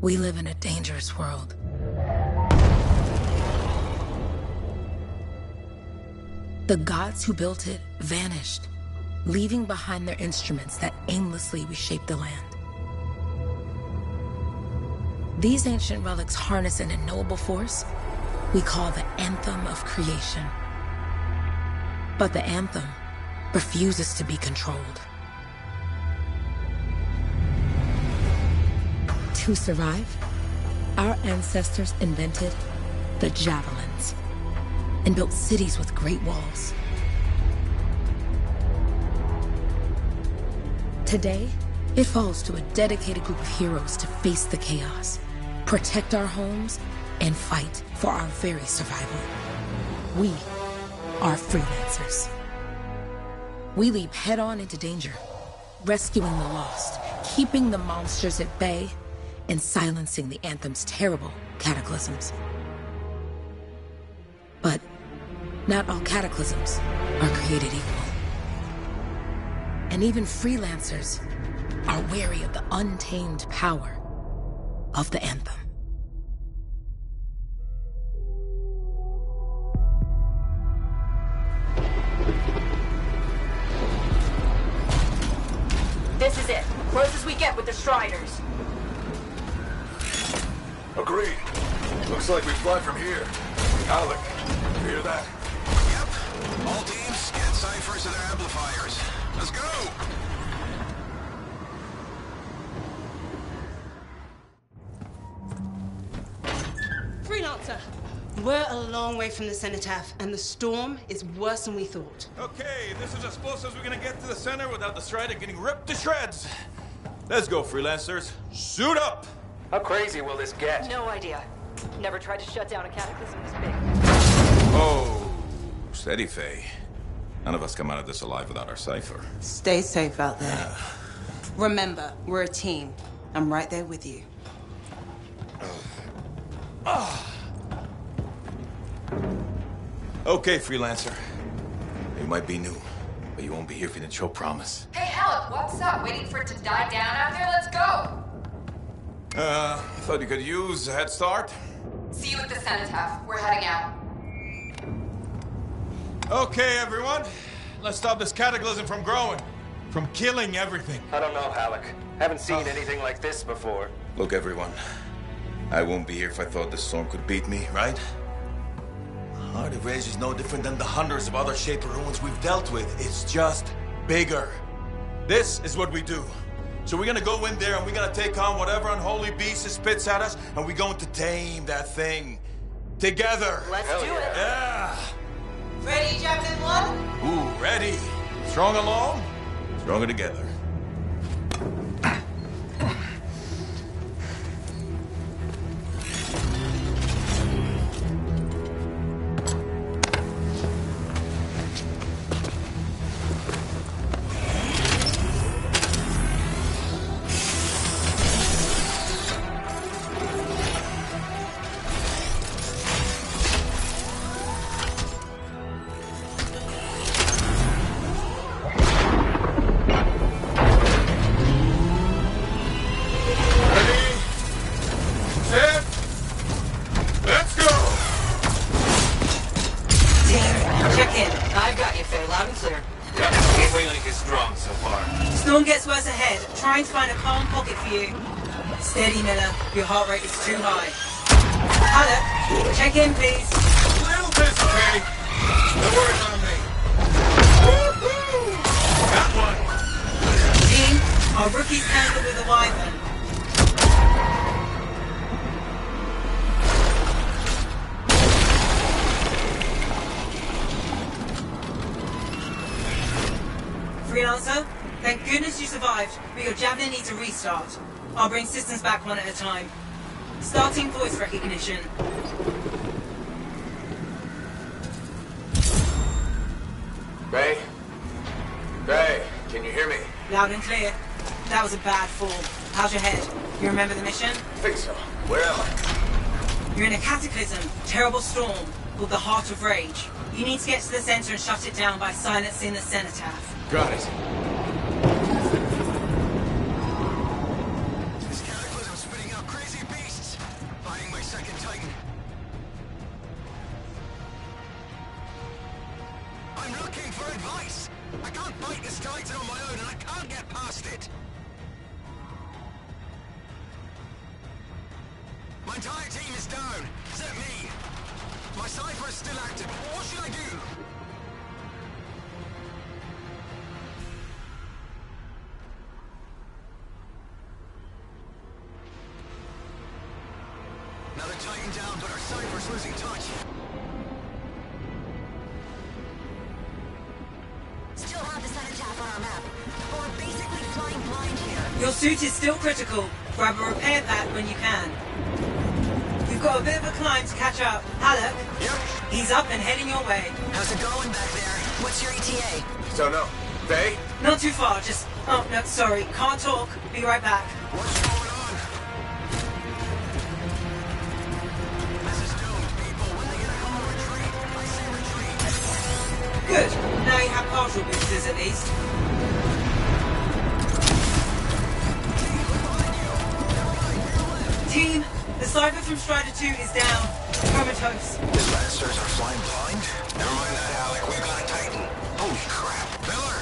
We live in a dangerous world. The gods who built it vanished, leaving behind their instruments that aimlessly reshaped the land. These ancient relics harness an unknowable force we call the Anthem of Creation. But the Anthem refuses to be controlled. To survive, our ancestors invented the javelins and built cities with great walls. Today, it falls to a dedicated group of heroes to face the chaos, protect our homes, and fight for our very survival. We are freelancers. We leap head-on into danger, rescuing the lost, keeping the monsters at bay, and silencing the Anthem's terrible cataclysms. But not all cataclysms are created equal. And even freelancers are wary of the untamed power of the Anthem. This is it. Close as we get with the Striders. Agreed. Looks like we fly from here. Alec, you hear that? Yep. All teams, get ciphers to their amplifiers. Let's go! Freelancer! We're a long way from the cenotaph, and the storm is worse than we thought. Okay, this is as close as we're gonna get to the center without the Strider getting ripped to shreds. Let's go, freelancers. Suit up! How crazy will this get? No idea. Never tried to shut down a cataclysm this big. Oh, steady, Faye. None of us come out of this alive without our cipher. Stay safe out there. Remember, we're a team. I'm right there with you. Okay, freelancer. You might be new, but you won't be here if you didn't show promise. Hey, Alec, what's up? Waiting for it to die down out there? Let's go! Thought you could use a head start. See you at the cenotaph. We're heading out. Okay, everyone. Let's stop this cataclysm from growing. From killing everything. I don't know, Alec. Haven't seen anything like this before. Look, everyone. I won't be here if I thought this storm could beat me, right? Heart of Rage is no different than the hundreds of other Shaper ruins we've dealt with. It's just bigger. This is what we do. So we're gonna go in there and we're gonna take on whatever unholy beast it spits at us, and we're going to tame that thing. Together. Let's do it. Yeah. Ready, Javelin 1? Ooh, ready. Strong alone, stronger together. Trying to find a calm pocket for you. Steady, Miller. Your heart rate is too high. Alec, check in, please. A little busy, Kay. No worries on me. Got one. Team, our rookie's handled with a wyvern. Freelancer? Thank goodness you survived, but your Javelin needs a restart. I'll bring systems back one at a time. Starting voice recognition. Ray? Ray, can you hear me? Loud and clear. That was a bad fall. How's your head? You remember the mission? I think so. Where am I? You're in a cataclysm, terrible storm, called the Heart of Rage. You need to get to the center and shut it down by silencing the cenotaph. Got it. This cataclysm's spitting out crazy beasts. still active. What should I do? Now they're tightened down, but our cipher's losing touch. Still have the cenotaph on our map. But we're basically flying blind here. Your suit is still critical. Grab a repair pad when you can. You've got a bit of a climb to catch up. Halleck? Yep. He's up and heading your way. How's it going back there? What's your ETA? Don't know. Faye? Not too far, just... Oh, no, sorry. Can't talk. Be right back. What's going on? This is doomed, people. When they gonna come to retreat? I say retreat. Good. Now you have partial boosters at least. Team, the cipher from Strider 2 is down. Comatose. His lancers are flying blind? Never mind that, Alec. We've got a Titan. Holy crap. Miller,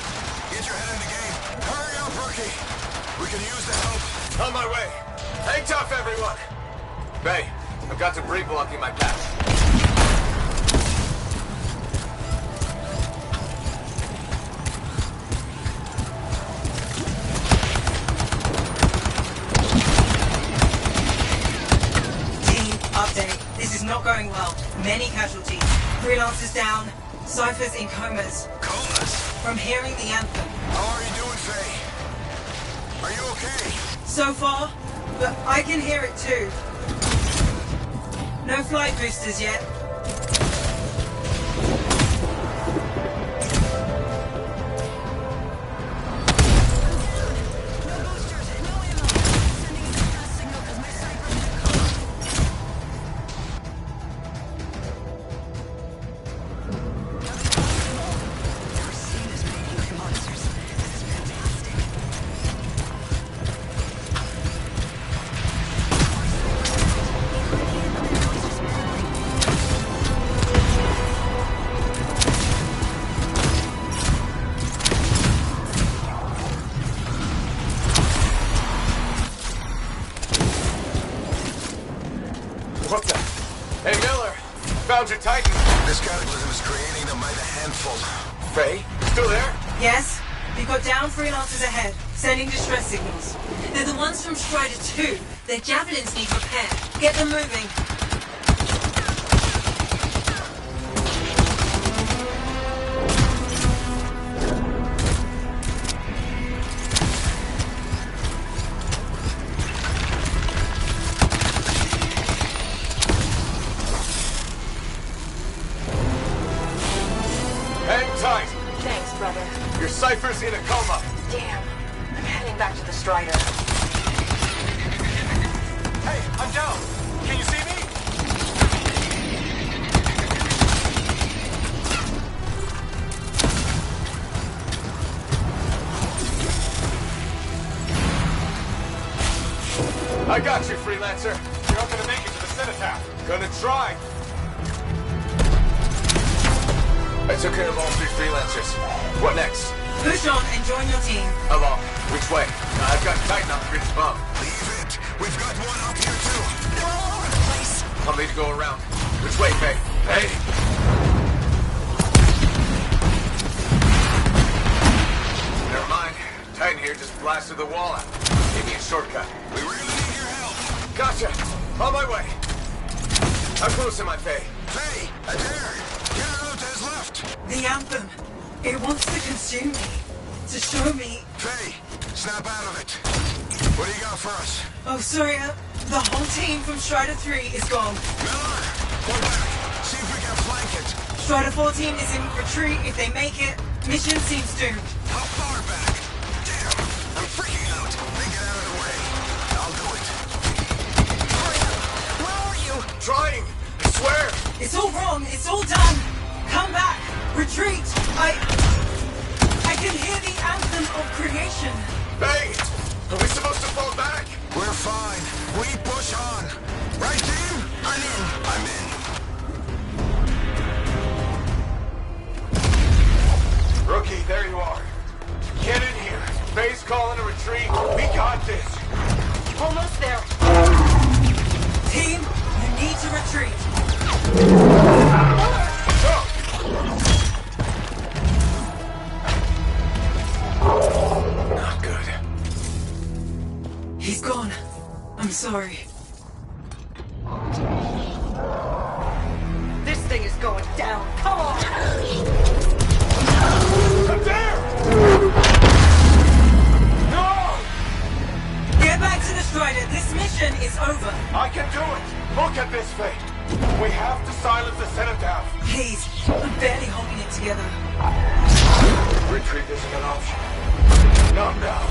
get your head in the game. Hurry up, rookie. We can use the help. On my way. Hang tough, everyone. Faye, I've got debris blocking my path. Update. This is not going well. Many casualties. Freelancers down. Ciphers in comas. Comas? From hearing the anthem. How are you doing, Faye? Are you okay? So far, but I can hear it too. No flight boosters yet. What the? Hey, Miller. Found your Titan. This cataclysm is creating them by the handful. Faye, still there? Yes? We've got down freelancers ahead, sending distress signals. They're the ones from Strider 2. Their javelins need repair. Get them moving. Hang tight. Thanks, brother. Your cipher's in a coma. Damn. I'm heading back to the Strider. Hey, I'm down. Can you see me? I got you, Freelancer. You're not gonna make it to the cenotaph. Gonna try. I took care of all 3 Freelancers. What next? Push on and join your team. Along. Which way? I've got Titan on the bridge above. Leave it. We've got one up here, too. They're all over the place. I'll need to go around. Which way, Faye? Hey! Never mind. Titan here just blasted the wall out. Gave me a shortcut. We really need your help. Gotcha! On my way. How close am I, Faye? Faye, Adair. Get out to his left. The anthem. It wants to consume me. To show me... Faye, snap out of it. What do you got for us? Oh, sorry. The whole team from Strider 3 is gone. Miller, pull back. See if we can flank it. Strider 14 is in retreat. If they make it, mission seems doomed. How far back? Damn, I'm freaking out. Then get out of the way. I'll do it. Hurry up. Where are you? Trying! I swear! It's all wrong. It's all done. Come back. Retreat. I can hear the anthem of creation. Faye! Are we supposed to fall back? We're fine. We push on. Right, team? I'm in. I'm in. Rookie, there you are. Get in here. Faye's calling a retreat. We got this. Almost there. Team, you need to retreat. Miller! I'm sorry. This thing is going down. Come on! Up there! No! Get back to the Strider. This mission is over. I can do it! Look at this fate! We have to silence the cenotaph! Please, I'm barely holding it together. Retreat isn't an option. Not now.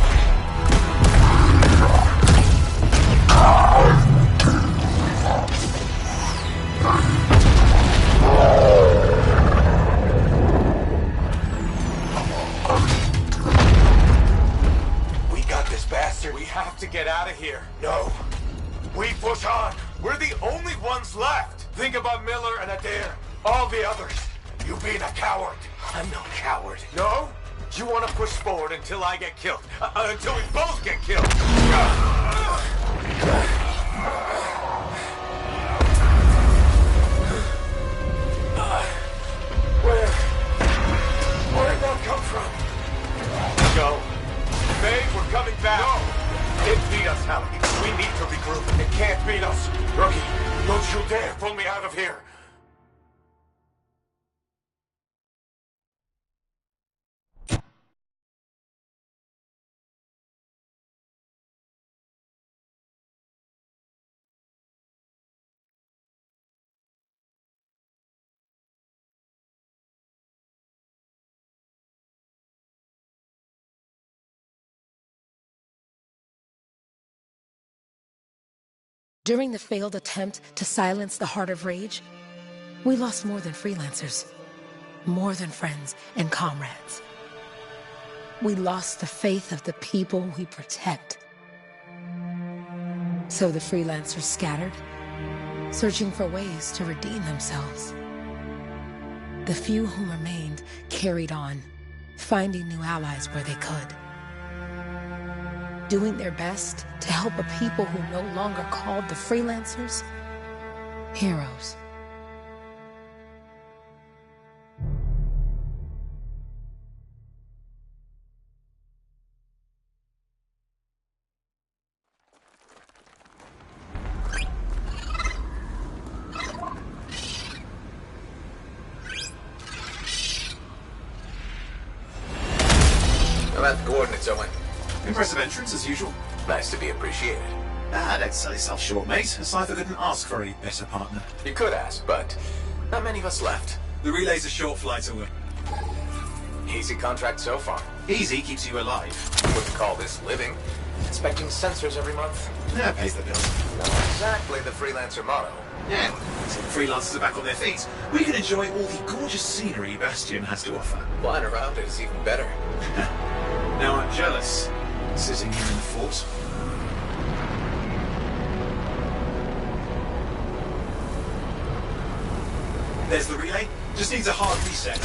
We got this bastard. We have to get out of here. No. We push on. We're the only ones left. Think about Miller and Adair. All the others. You being a coward. I'm no coward. No? You want to push forward until I get killed. Until we both get killed. Where'd that come from? Go. Faye, we're coming back. No! It beat us, Halleck. We need to regroup. It can't beat us. Rookie, don't you dare pull me out of here. During the failed attempt to silence the Heart of Rage, we lost more than freelancers, more than friends and comrades. We lost the faith of the people we protect. So the freelancers scattered, searching for ways to redeem themselves. The few who remained carried on, finding new allies where they could. Doing their best to help a people who no longer called the freelancers heroes. I'm at the coordinates, Owen. Impressive entrance, as usual. Nice to be appreciated. Don't sell yourself short, mate. Cypher couldn't ask for a better partner. You could ask, but not many of us left. The relay's a short flight away. Easy contract so far. Easy keeps you alive. Wouldn't call this living. Inspecting sensors every month. Yeah, pays the bills. Not exactly the freelancer motto. Yeah, so the freelancers are back on their feet. We can enjoy all the gorgeous scenery Bastion has to offer. Flying around it is even better. Now I'm jealous, sitting here in the fort. There's the relay. Just needs a hard reset.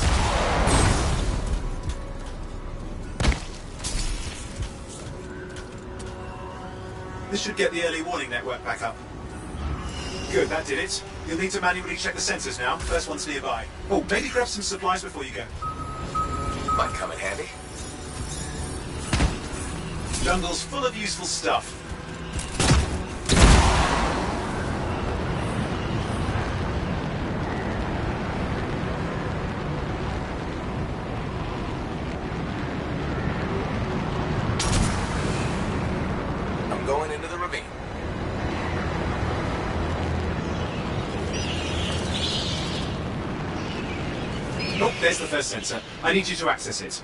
This should get the early warning network back up. Good, that did it. You'll need to manually check the sensors now. First one's nearby. Oh, maybe grab some supplies before you go. Might come in handy. Jungle's full of useful stuff. I'm going into the ravine. Oh, there's the first sensor. I need you to access it.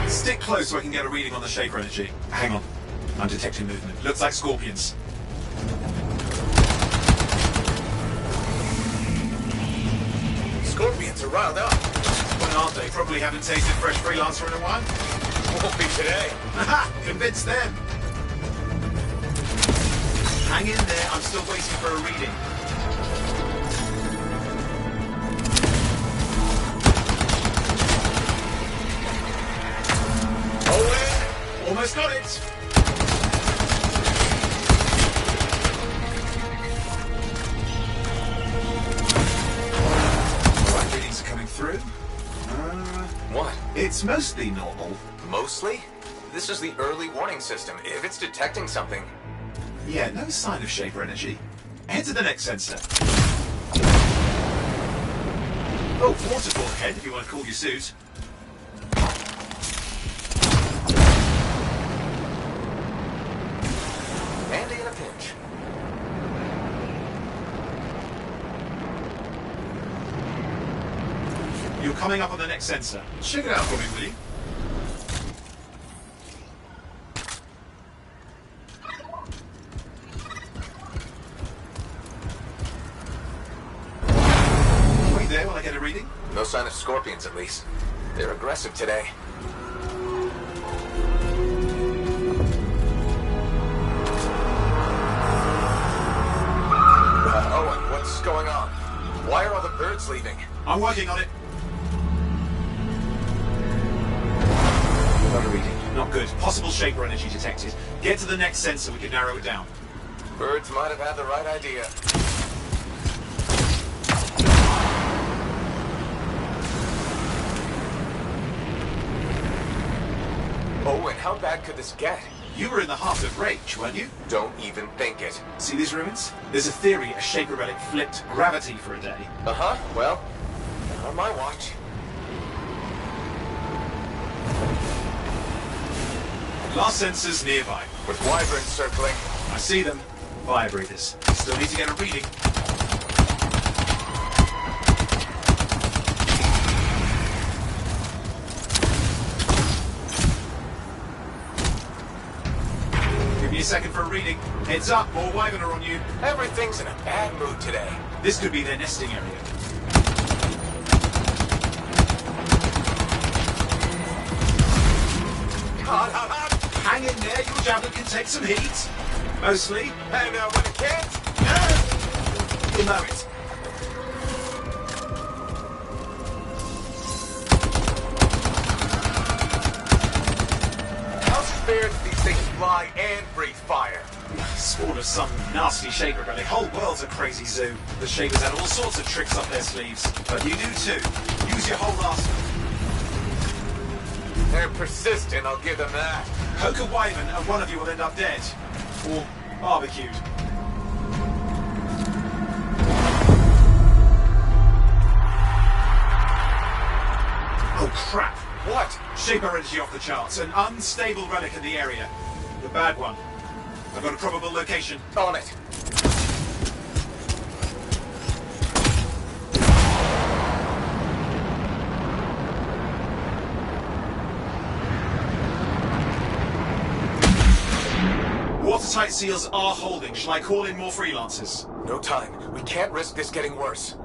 Stick close so I can get a reading on the Shaper energy. Hang on. I'm detecting movement. Looks like scorpions. Scorpions are riled up. Well, aren't they? Probably haven't tasted fresh freelancer in a while. Won't be today. Haha! Convince them! Hang in there, I'm still waiting for a reading. Almost got it! Alright, readings are coming through. What? It's mostly normal. Mostly? This is the early warning system. If it's detecting something... Yeah, no sign of Shaper energy. Head to the next sensor. Oh, waterfall head, if you want to cool your suit. Handy in a pinch. You're coming up on the next sensor. Check it out for me, will you? Wait there while I get a reading. No sign of scorpions, at least. They're aggressive today. Owen, what's going on? Why are all the birds leaving? I'm working on it. Another reading. Not good. Possible Shaper energy detected. Get to the next sensor, we can narrow it down. Birds might have had the right idea. Owen, how bad could this get? You were in the heart of rage, weren't you? Don't even think it. See these ruins? There's a theory a Shaper relic flipped gravity for a day. Uh-huh, well, on my watch. Last sensor's nearby. With wyverns circling. I see them. Fire breathers. Still need to get a reading. Give me a second for a reading. Heads up, more wyvern are on you. Everything's in a bad mood today. This could be their nesting area. Hang in there, your javelin can take some heat. Mostly. And when it can't, You'll know it. how's it fair that these things fly and breathe fire? Spawn of some nasty Shaper relic. Whole world's a crazy zoo. The Shapers had all sorts of tricks up their sleeves. But you do too. Use your whole arsenal. They're persistent, I'll give them that. Poke a wyvern and one of you will end up dead. Or barbecued. Oh crap! What? Shaper energy off the charts. An unstable relic in the area. The bad one. I've got a probable location. On it. Watertight seals are holding. Shall I call in more freelancers? No time. We can't risk this getting worse.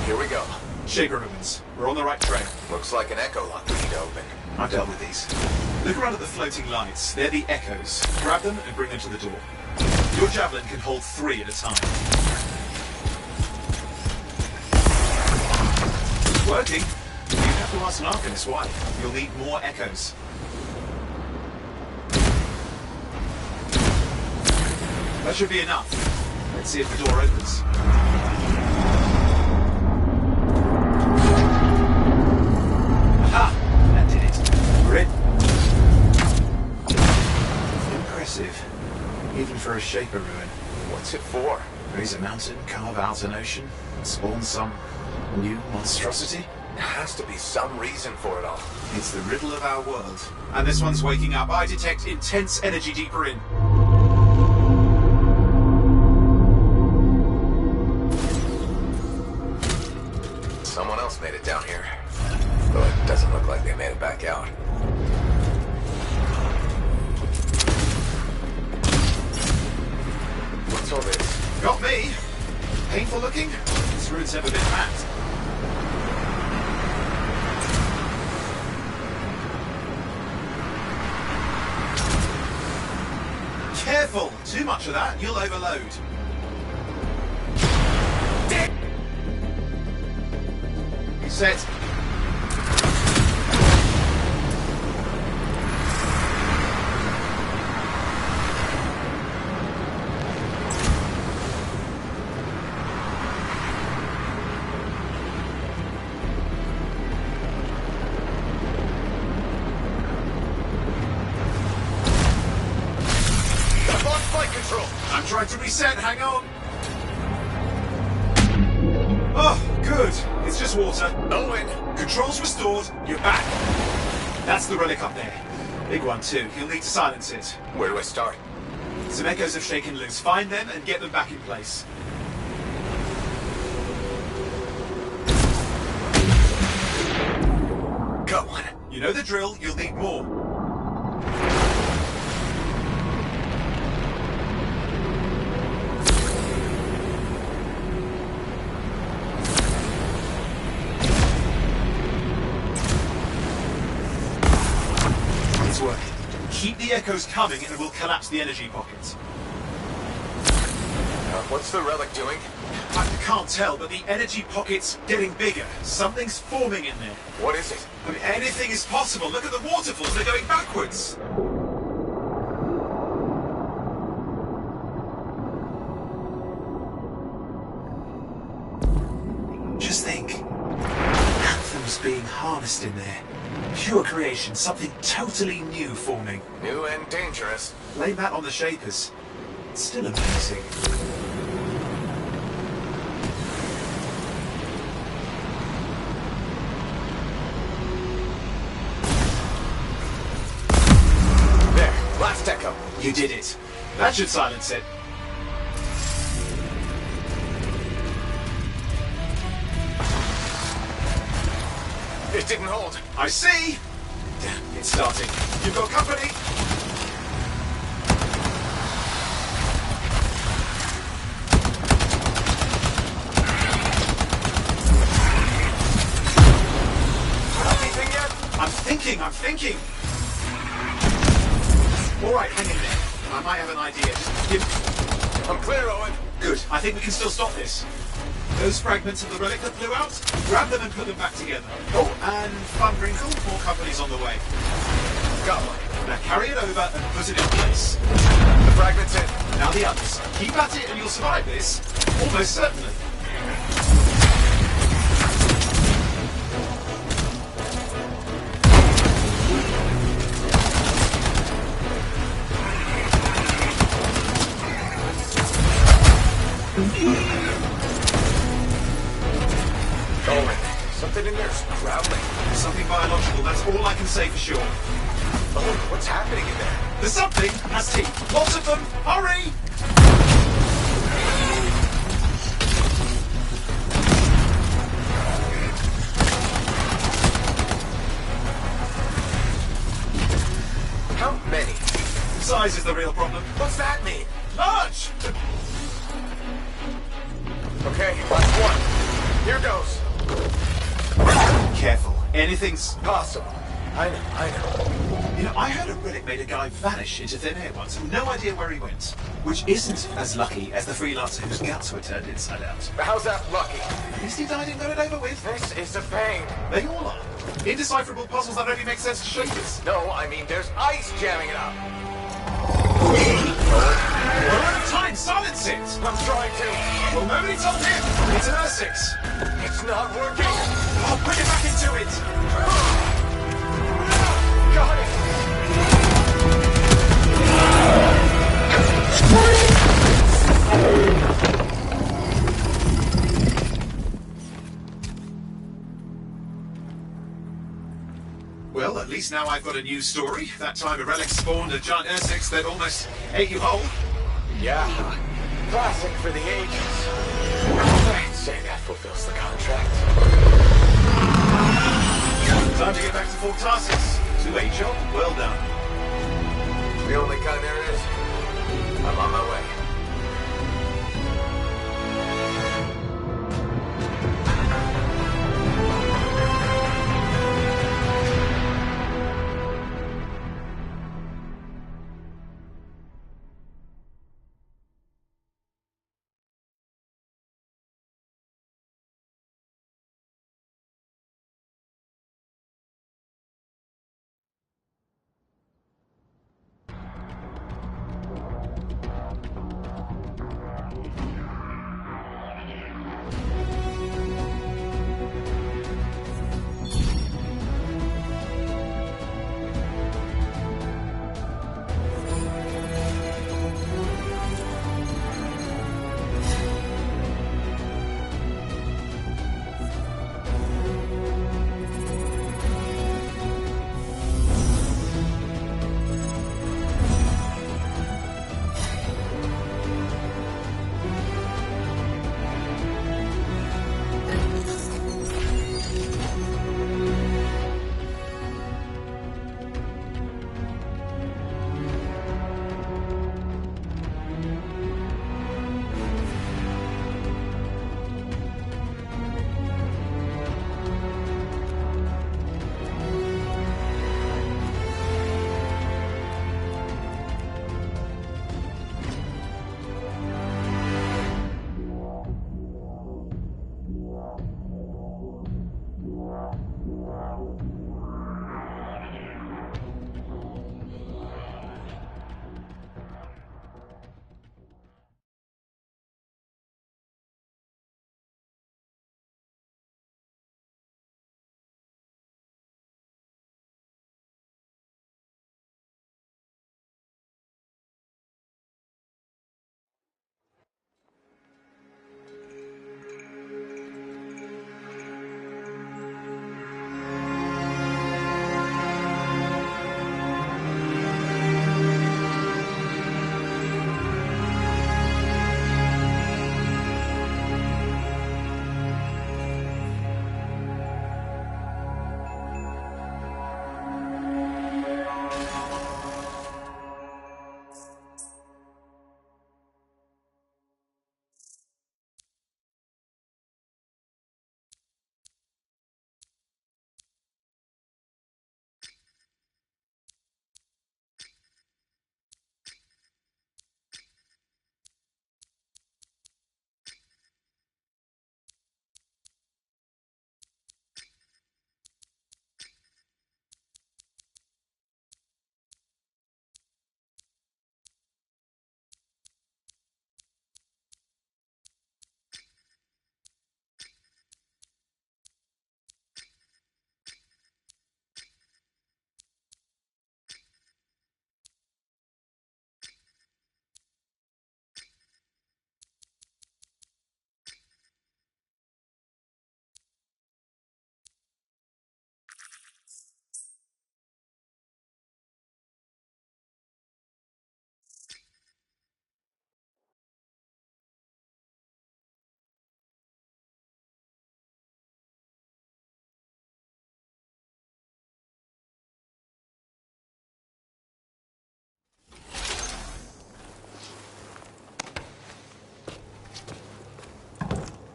Here we go. Shaper ruins. We're on the right track. Looks like an echo lock we need to open. I've dealt with these. Look around at the floating lights. They're the echoes. Grab them and bring them to the door. Your javelin can hold 3 at a time. It's working. You have to ask an Arcanist why. You'll need more echoes. That should be enough. Let's see if the door opens. Aha! That did it. We're in. Impressive. Even for a Shaper ruin. What's it for? Raise a mountain, carve out an ocean, spawn some new monstrosity? There has to be some reason for it all. It's the riddle of our world. And this one's waking up. I detect intense energy deeper in. Someone else made it down here. Though it doesn't look like they made it back out. What's all this? Got me! Painful looking? This ruin's never been mapped. Careful! Too much of that, you'll overload. Set. I'm trying to reset, hang on. Oh, good. It's just water. Owen! Controls restored, you're back. That's the relic up there. Big one too, you'll need to silence it. Where do I start? Some echoes have shaken loose. Find them and get them back in place. Go on. You know the drill, you'll need more. It's working. Keep the echoes coming and we'll collapse the energy pockets. What's the relic doing? I can't tell, but the energy pocket's getting bigger. Something's forming in there. What is it? I mean, anything is possible. Look at the waterfalls, they're going backwards. Just think. Anthem's being harnessed in there. Pure creation, something totally new forming. New and dangerous. Blame that on the Shapers. It's still amazing. There, last echo. You did it. That should silence it. It didn't hold. I see! Damn, it's starting. You've got company! Anything yet? I'm thinking! Alright, hang in there. I might have an idea. I'm clear, Owen. Good, I think we can still stop this. Those fragments of the relic that flew out, grab them and put them back together. Oh, and fun wrinkle, more companies on the way. Got one. Now carry it over and put it in place. The fragment's in. Now the others. Keep at it and you'll survive this. Almost certainly. Owen, something in there's growling. Something biological, that's all I can say for sure. Owen, what's happening in there? There's something has teeth. Lots of them. Hurry! How many? Size is the real problem. What's that mean? Large! Okay, last one. Here goes. Careful. Anything's Possible. I know. You know, I heard a relic made a guy vanish into thin air once. No idea where he went. Which isn't as lucky as the freelancer whose guts were turned inside out. But how's that lucky? At least he died and got it over with. This is a pain. They all are. Indecipherable puzzles that only make sense to Shapers. No, I mean there's ice jamming it up. We're out of time. Silence it. I'm trying to. Well, nobody told him. It's an R6. It's not working. I'll put it back into it. Got it. Well, at least now I've got a new story. That time a relic spawned a giant R6 that almost ate you whole. Yeah. Classic for the ages. I'd say that fulfills the contract. Time to get back to full tasks. To a job well done. The only kind there is. I'm on my way.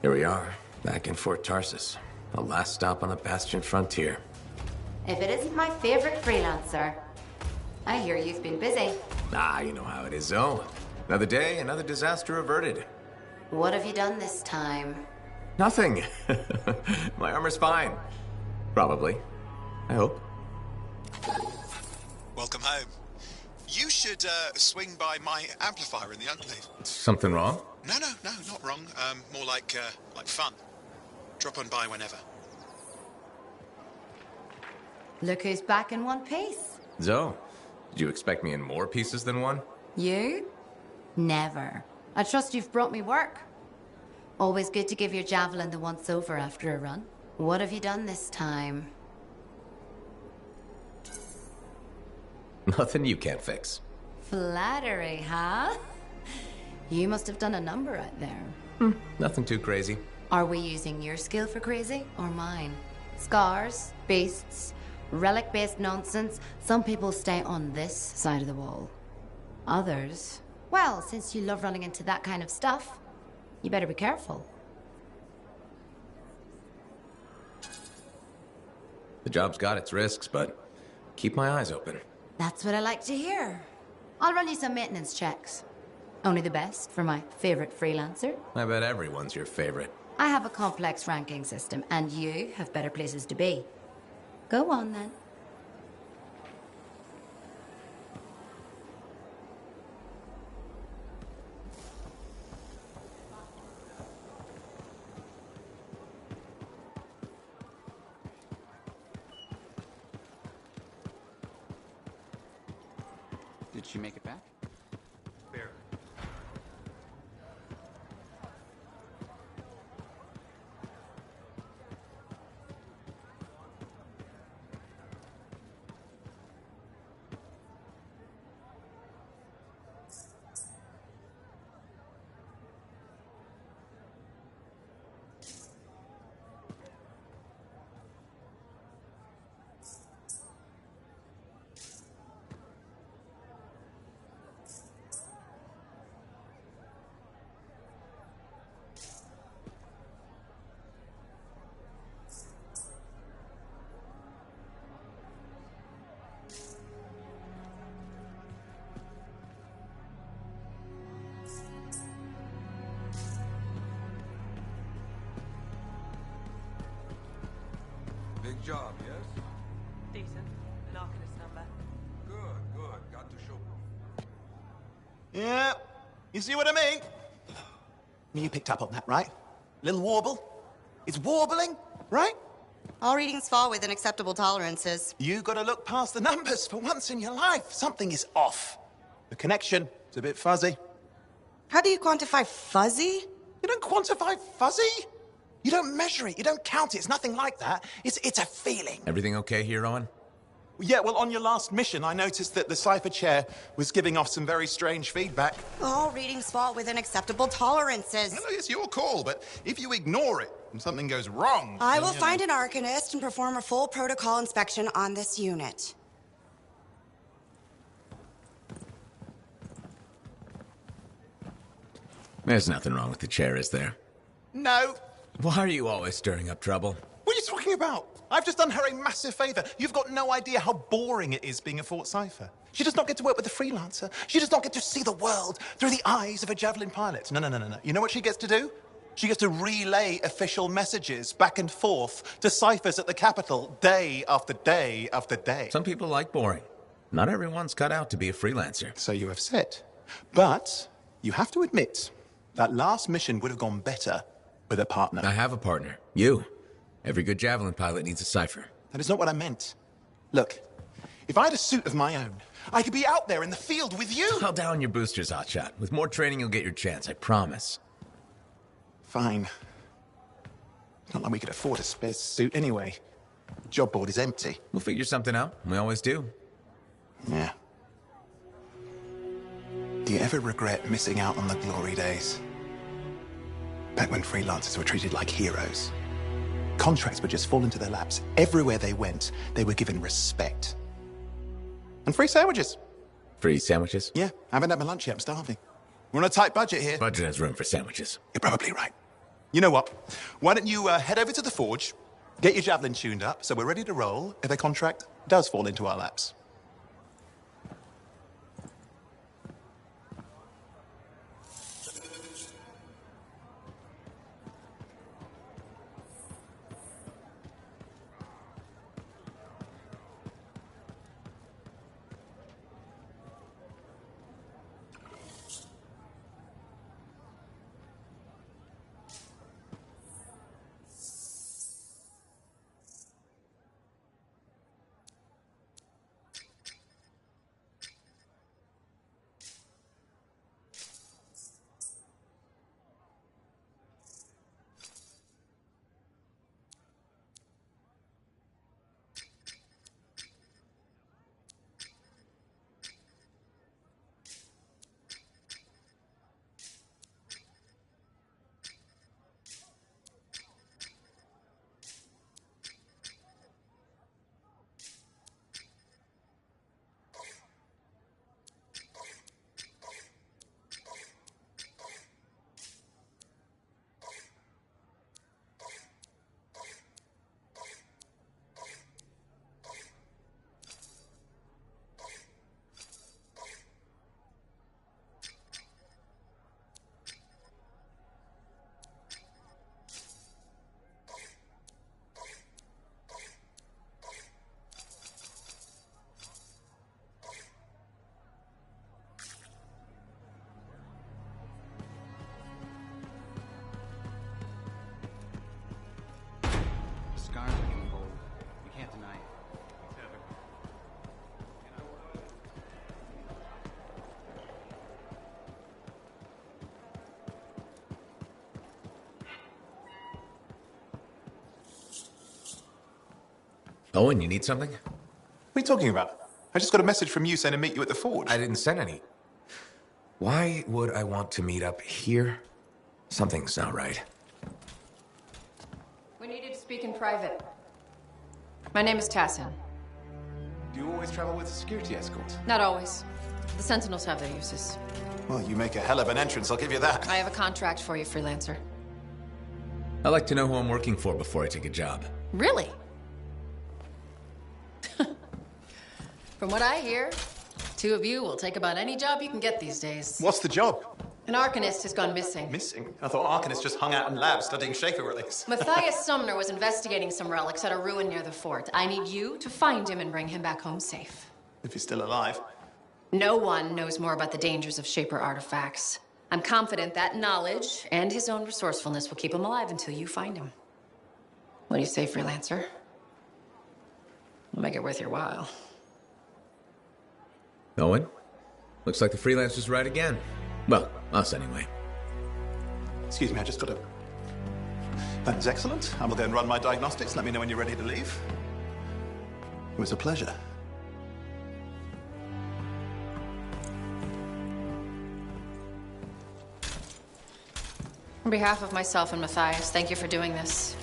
Here we are, back in Fort Tarsus. The last stop on the Bastion frontier. If it isn't my favorite freelancer. I hear you've been busy. Ah, you know how it is, Zoe. Another day, another disaster averted. What have you done this time? Nothing. My armor's fine. Probably. I hope. Welcome home. You should swing by my amplifier in the Enclave. Something wrong? No, not wrong. More like fun. Drop on by whenever. Look who's back in one piece. Zoe, did you expect me in more pieces than one? You? Never. I trust you've brought me work. Always good to give your javelin the once-over after a run. What have you done this time? Nothing you can't fix. Flattery, huh? You must have done a number out there. Nothing too crazy. Are we using your skill for crazy or mine? Scars, beasts, relic-based nonsense. Some people stay on this side of the wall. Others, well, since you love running into that kind of stuff, you better be careful. The job's got its risks, but keep my eyes open. That's what I like to hear. I'll run you some maintenance checks. Only the best for my favorite freelancer. I bet everyone's your favorite. I have a complex ranking system, and you have better places to be. Go on, then. Did she make it back? Barely. Big job, yes? Decent. An Arcanist number. Good. Got to show proof. Yeah, you see what I mean? You picked up on that, right? Little warble? It's warbling, right? All readings fall within acceptable tolerances. You gotta look past the numbers for once in your life. Something is off. The connection is a bit fuzzy. How do you quantify fuzzy? You don't quantify fuzzy? You don't measure it, you don't count it, it's nothing like that. It's a feeling. Everything okay here, Owen? Yeah, well, on your last mission, I noticed that the cipher chair was giving off some very strange feedback. All readings fall within acceptable tolerances. Well, it's your call, but if you ignore it and something goes wrong... I will find an Arcanist and perform a full protocol inspection on this unit. There's nothing wrong with the chair, is there? No. Why are you always stirring up trouble? What are you talking about? I've just done her a massive favor. You've got no idea how boring it is being a Fort Cipher. She does not get to work with a freelancer. She does not get to see the world through the eyes of a javelin pilot. No. You know what she gets to do? She gets to relay official messages back and forth to ciphers at the Capitol day after day after day. Some people like boring. Not everyone's cut out to be a freelancer. So you have said. But you have to admit, that last mission would have gone better with a partner. I have a partner. You. Every good javelin pilot needs a cipher. That is not what I meant. Look, if I had a suit of my own, I could be out there in the field with you. I'll down your boosters, hotshot. With more training, you'll get your chance, I promise. Fine. It's not like we could afford a spare suit anyway. The job board is empty. We'll figure something out. We always do. Yeah. Do you ever regret missing out on the glory days? Back when freelancers were treated like heroes. Contracts would just fall into their laps. Everywhere they went, they were given respect. And free sandwiches. Free sandwiches? Yeah, I haven't had my lunch yet. I'm starving. We're on a tight budget here. Budget has room for sandwiches. You're probably right. You know what? Why don't you head over to the forge, get your javelin tuned up, so we're ready to roll if a contract does fall into our laps. Scars are getting bold. You can't deny it. Owen, you need something? What are you talking about? I just got a message from you saying to meet you at the forge. I didn't send any. Why would I want to meet up here? Something's not right. We needed to speak in private. My name is Tassin. Do you always travel with a security escort? Not always. The Sentinels have their uses. Well, you make a hell of an entrance, I'll give you that. I have a contract for you, freelancer. I like to know who I'm working for before I take a job. Really? From what I hear, two of you will take about any job you can get these days. What's the job? An Arcanist has gone missing. Missing? I thought Arcanists just hung out in labs studying Shaper relics. Matthias Sumner was investigating some relics at a ruin near the fort. I need you to find him and bring him back home safe. If he's still alive. No one knows more about the dangers of Shaper artifacts. I'm confident that knowledge and his own resourcefulness will keep him alive until you find him. What do you say, freelancer? We'll make it worth your while. Owen? Looks like the freelancer's right again. Well, us anyway. Excuse me, I just got a... That is excellent. I will go and run my diagnostics. Let me know when you're ready to leave. It was a pleasure. On behalf of myself and Matthias, thank you for doing this.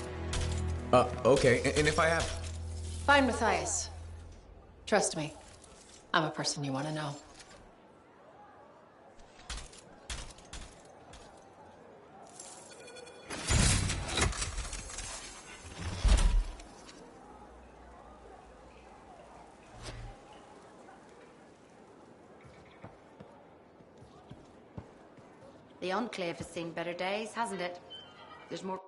Okay. And if I have... Find Matthias. Trust me. I'm a person you want to know. The Enclave has seen better days, hasn't it? There's more...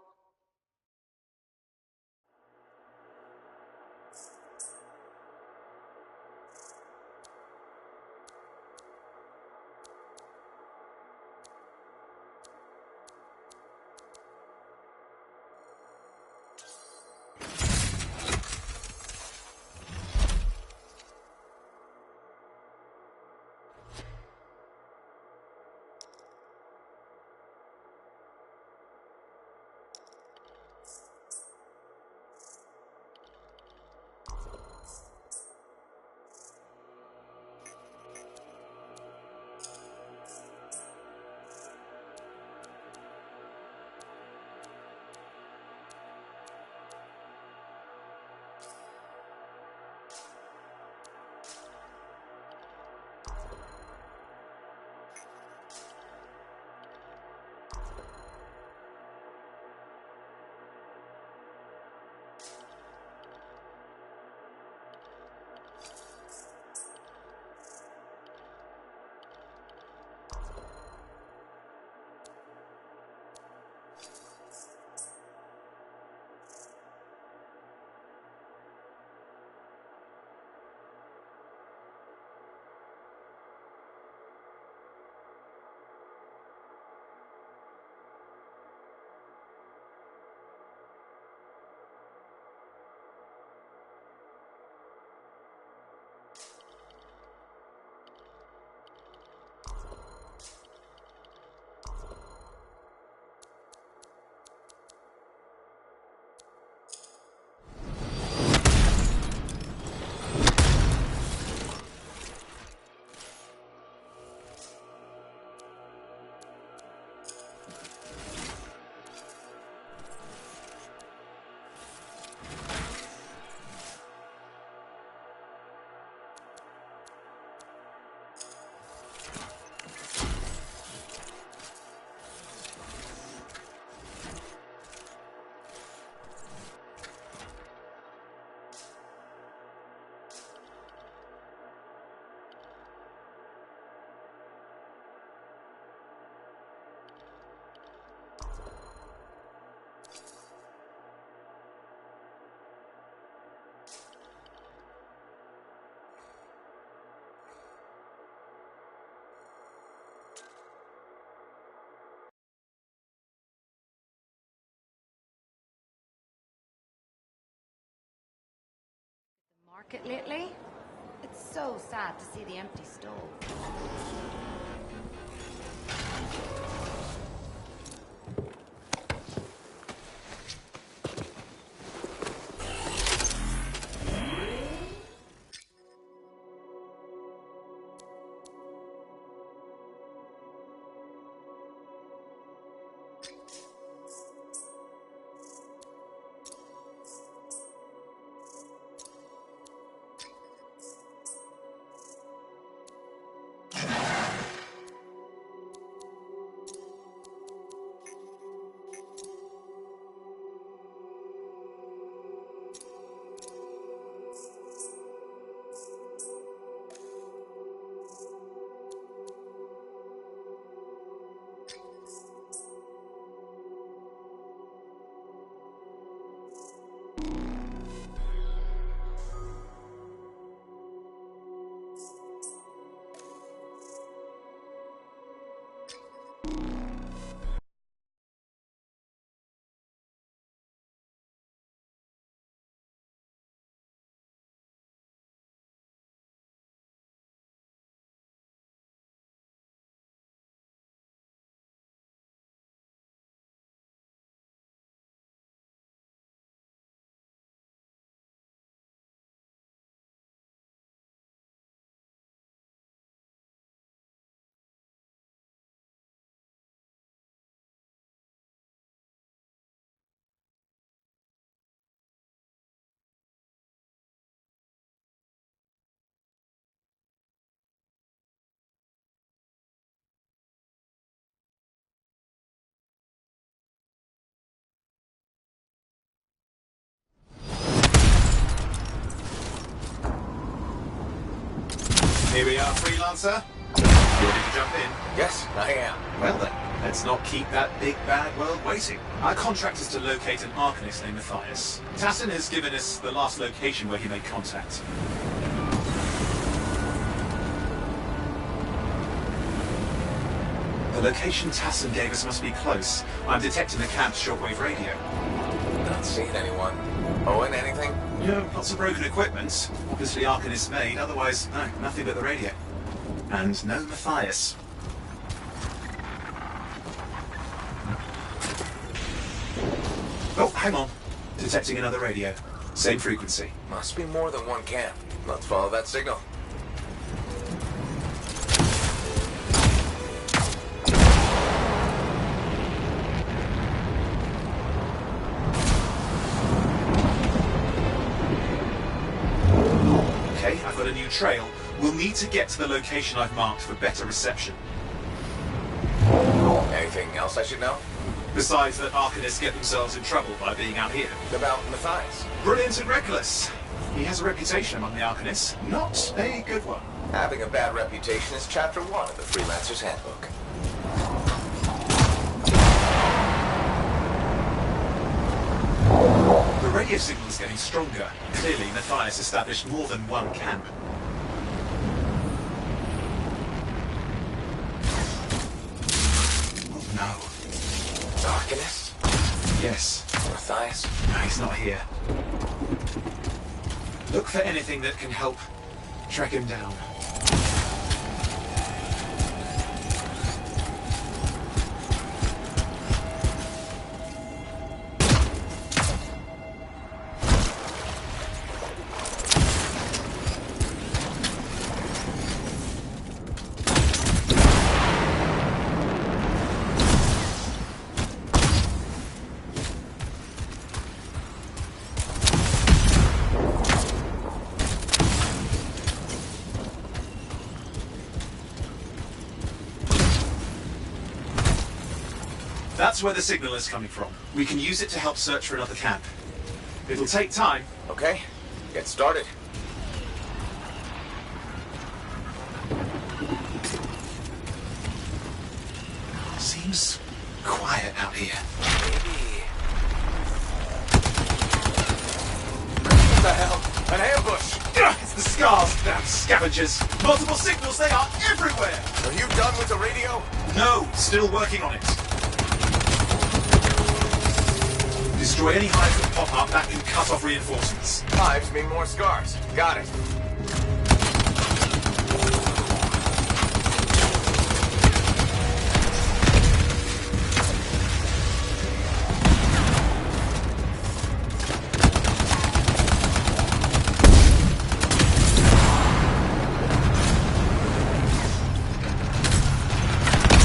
market lately? It's so sad to see the empty stall. Here we are, Freelancer. You ready to jump in? Yes, I am. Well then, let's not keep that big bad world waiting. Our contract is to locate an Arcanist named Matthias. Tassin has given us the last location where he made contact. The location Tassin gave us must be close. I'm detecting the camp's shortwave radio. Not seeing anyone. Owen, anything? No, lots of broken equipment. Obviously Arcanist made, otherwise, no, nothing but the radio. And no Matthias. Oh, hang on. Detecting another radio. Same frequency. Must be more than one camp. Let's follow that signal. Okay, I've got a new trail. We'll need to get to the location I've marked for better reception. Anything else I should know? Besides that Arcanists get themselves in trouble by being out here. About Matthias? Brilliant and reckless. He has a reputation among the Arcanists. Not a good one. Having a bad reputation is chapter 1 of the Freelancer's Handbook. The radio signal is getting stronger. Clearly, Matthias established more than one camp. Oh no. Arcanist? Yes. Matthias? No, he's not here. Look for anything that can help track him down. That's where the signal is coming from. We can use it to help search for another camp. It'll take time. Okay, get started. Seems quiet out here. Maybe... What the hell? An ambush! It's the Scars, damn scavengers. Multiple signals, they are everywhere! Are you done with the radio? No, still working on it. Destroy any hives that pop up, that can cut off reinforcements. Hives mean more scars. Got it.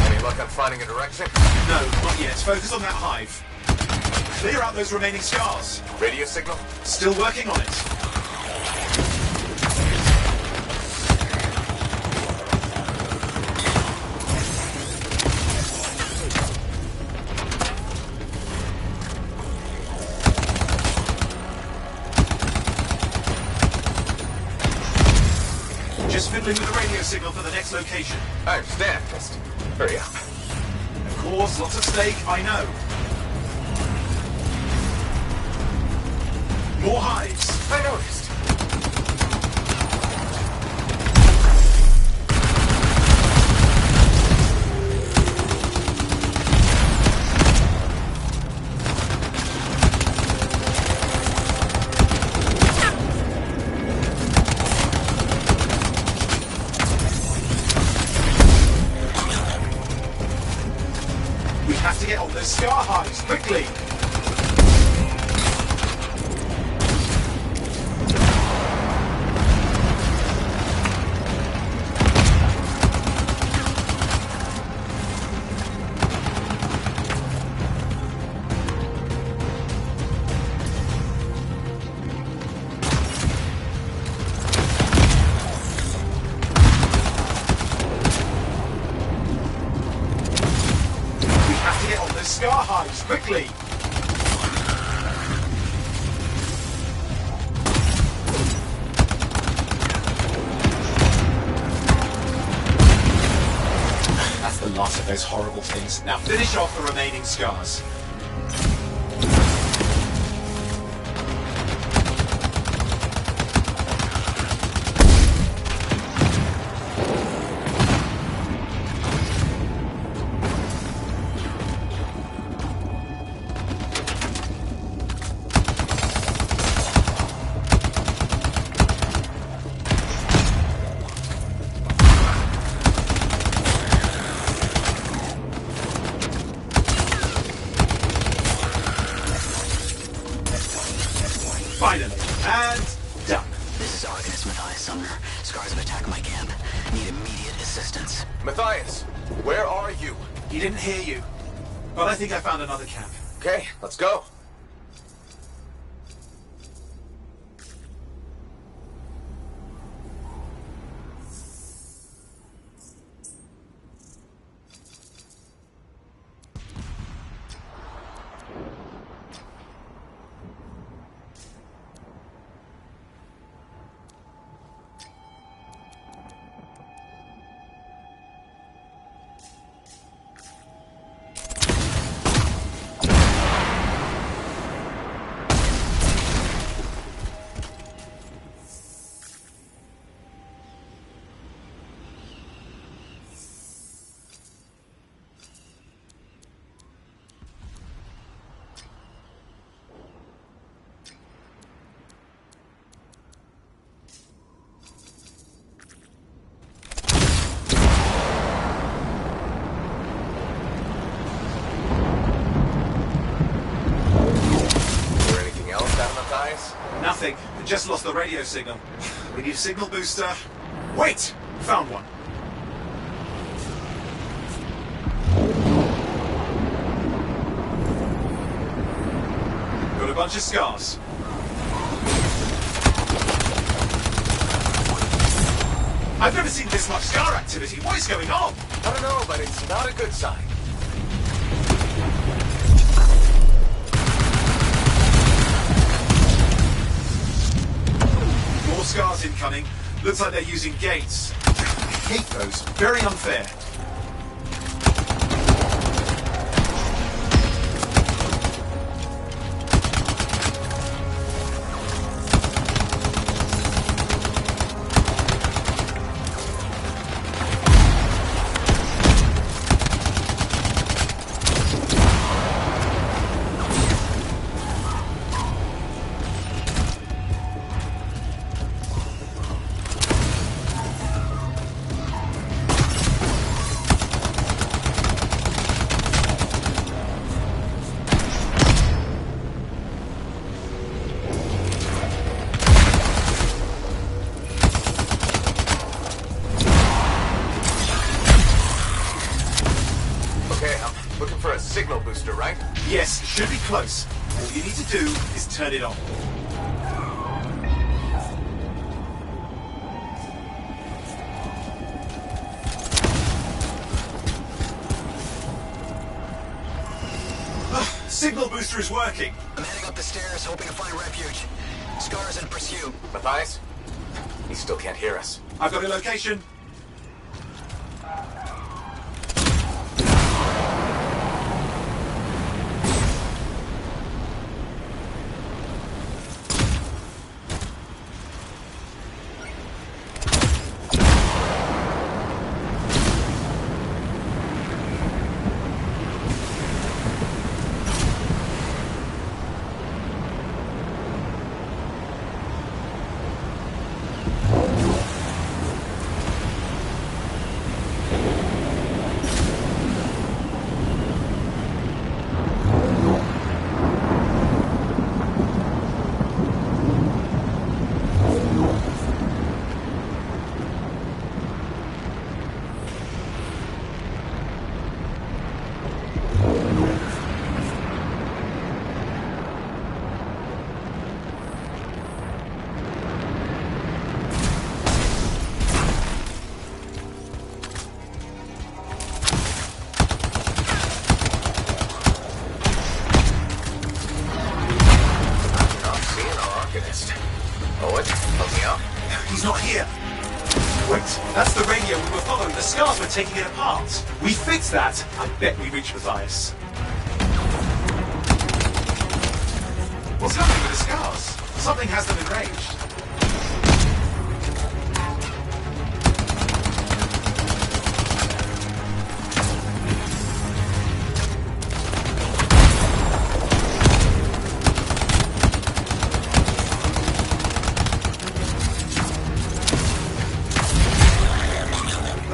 Any luck on finding a direction? No, not yet. Focus on that hive. Clear out those remaining scars. Radio signal? Still working on it. Just fiddling with the radio signal for the next location. I understand. Just hurry up. Of course, lots of steak, I know. More hives. I noticed. We have to get on those scar hives, quickly. Scar hives, quickly! That's the last of those horrible things. Now finish off the remaining scars. Finally, and done. This is Arcanist Matthias Sumner. Scars have attacked my camp. Need immediate assistance. Matthias, where are you? He didn't hear you, but I think I found another camp. Okay, let's go. Nothing. We just lost the radio signal. We need a signal booster. Wait! Found one. Got a bunch of scars. I've never seen this much scar activity. What is going on? I don't know, but it's not a good sign. More scars incoming. Looks like they're using gates. I hate those. Very unfair. signal booster, right? Yes, should be close. All you need to do is turn it on. Signal booster is working. I'm heading up the stairs, hoping to find refuge. Scars in pursuit. Matthias? He still can't hear us. I've got a location. Taking it apart. We fixed that. I bet we reached Matthias. What's happening with the scars? Something has them enraged.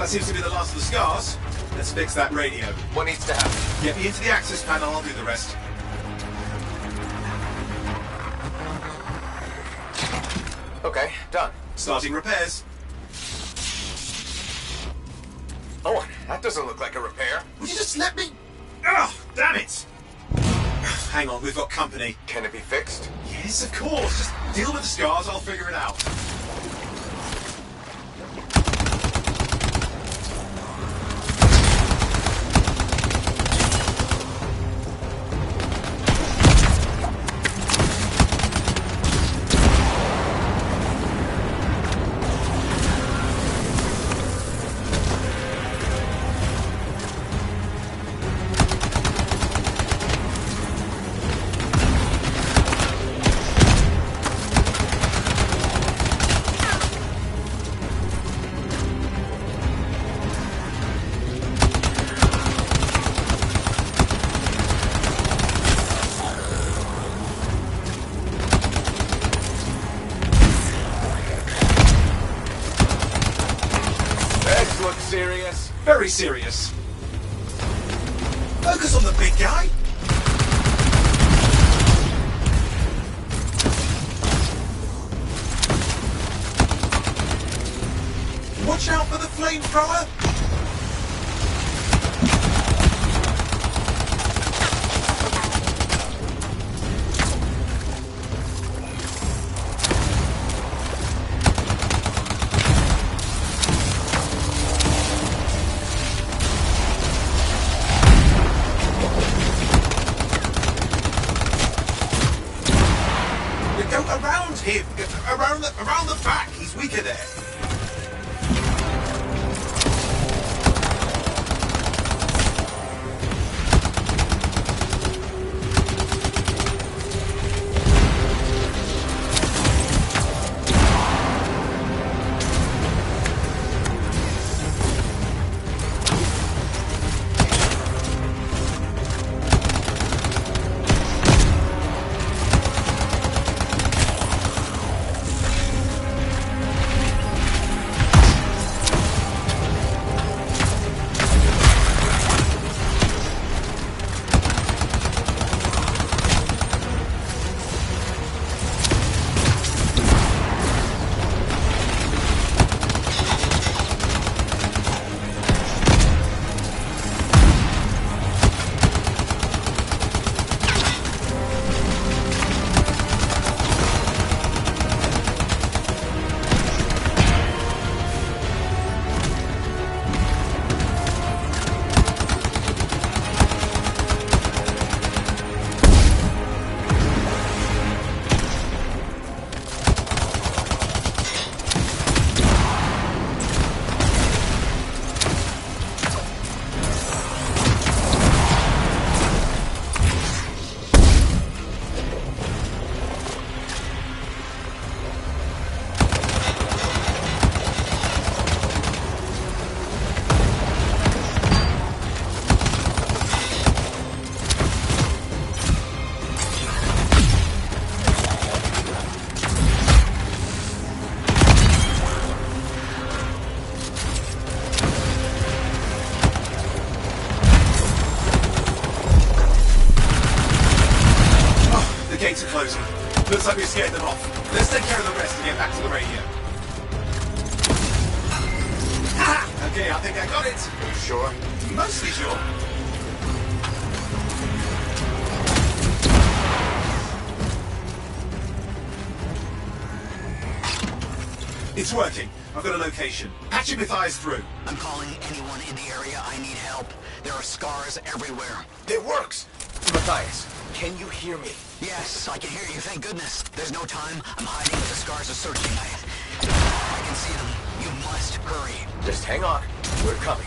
Seems to be the last of the scars. Let's fix that radio. What needs to happen? Get me into the access panel, I'll do the rest. Okay, done. Starting repairs. Oh, that doesn't look like a repair. Would you just let me... Ugh, damn it! Hang on, we've got company. Can it be fixed? Yes, of course. Just deal with the scars, I'll figure it out. Very serious. Focus on the big guy. Watch out for the flamethrower. Him. Around the back. He's weaker there. Looks like we scared them off. Let's take care of the rest and get back to the radio. Ah! Okay, I think I got it. Are you sure? Mostly sure. It's working. I've got a location. Patching Matthias through. I'm calling anyone in the area. I need help. There are scars everywhere. It works! Matthias, can you hear me? Yes, I can hear you, thank goodness. There's no time. I'm hiding, but the scars are searching. I can see them. You must hurry. Just hang on. We're coming.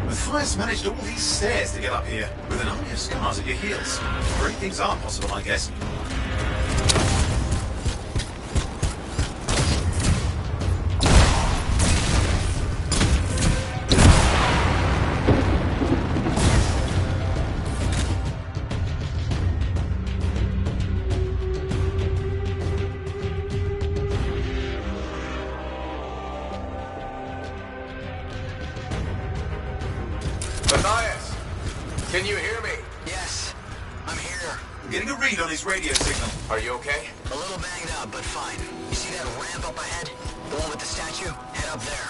Matthias managed all these stairs to get up here, with an army of scars at your heels. Great things are possible, I guess. Matthias, can you hear me? Yes, I'm here. I'm getting a read on his radio signal. Are you okay? A little banged up, but fine. You see that ramp up ahead? The one with the statue? Head up there.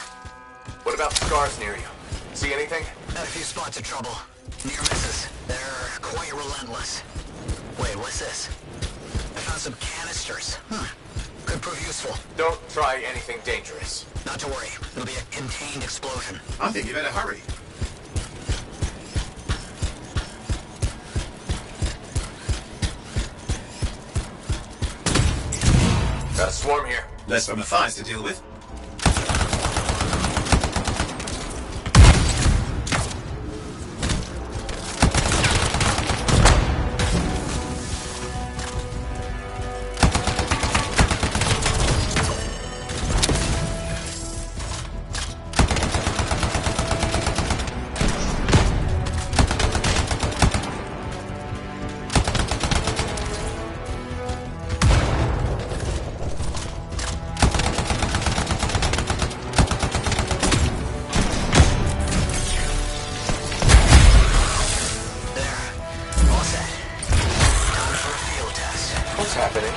What about the scars near you? See anything? Had a few spots of trouble. Near misses. They're quite relentless. Wait, what's this? I found some canisters. Could prove useful. Don't try anything dangerous. Not to worry. It'll be a contained explosion. I think you better hurry. Got a swarm here. Less for Matthias to deal with. What's happening?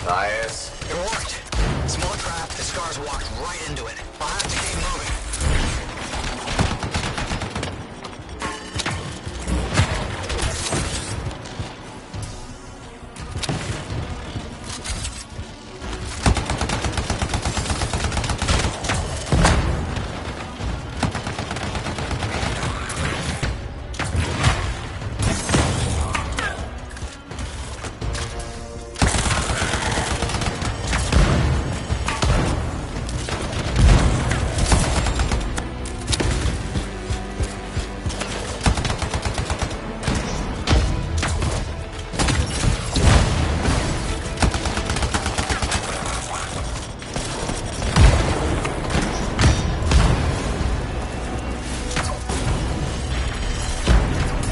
Matthias. It worked. Small trap, the scars walked right into it. I'll have to keep moving.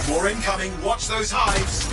More incoming. Watch those hives.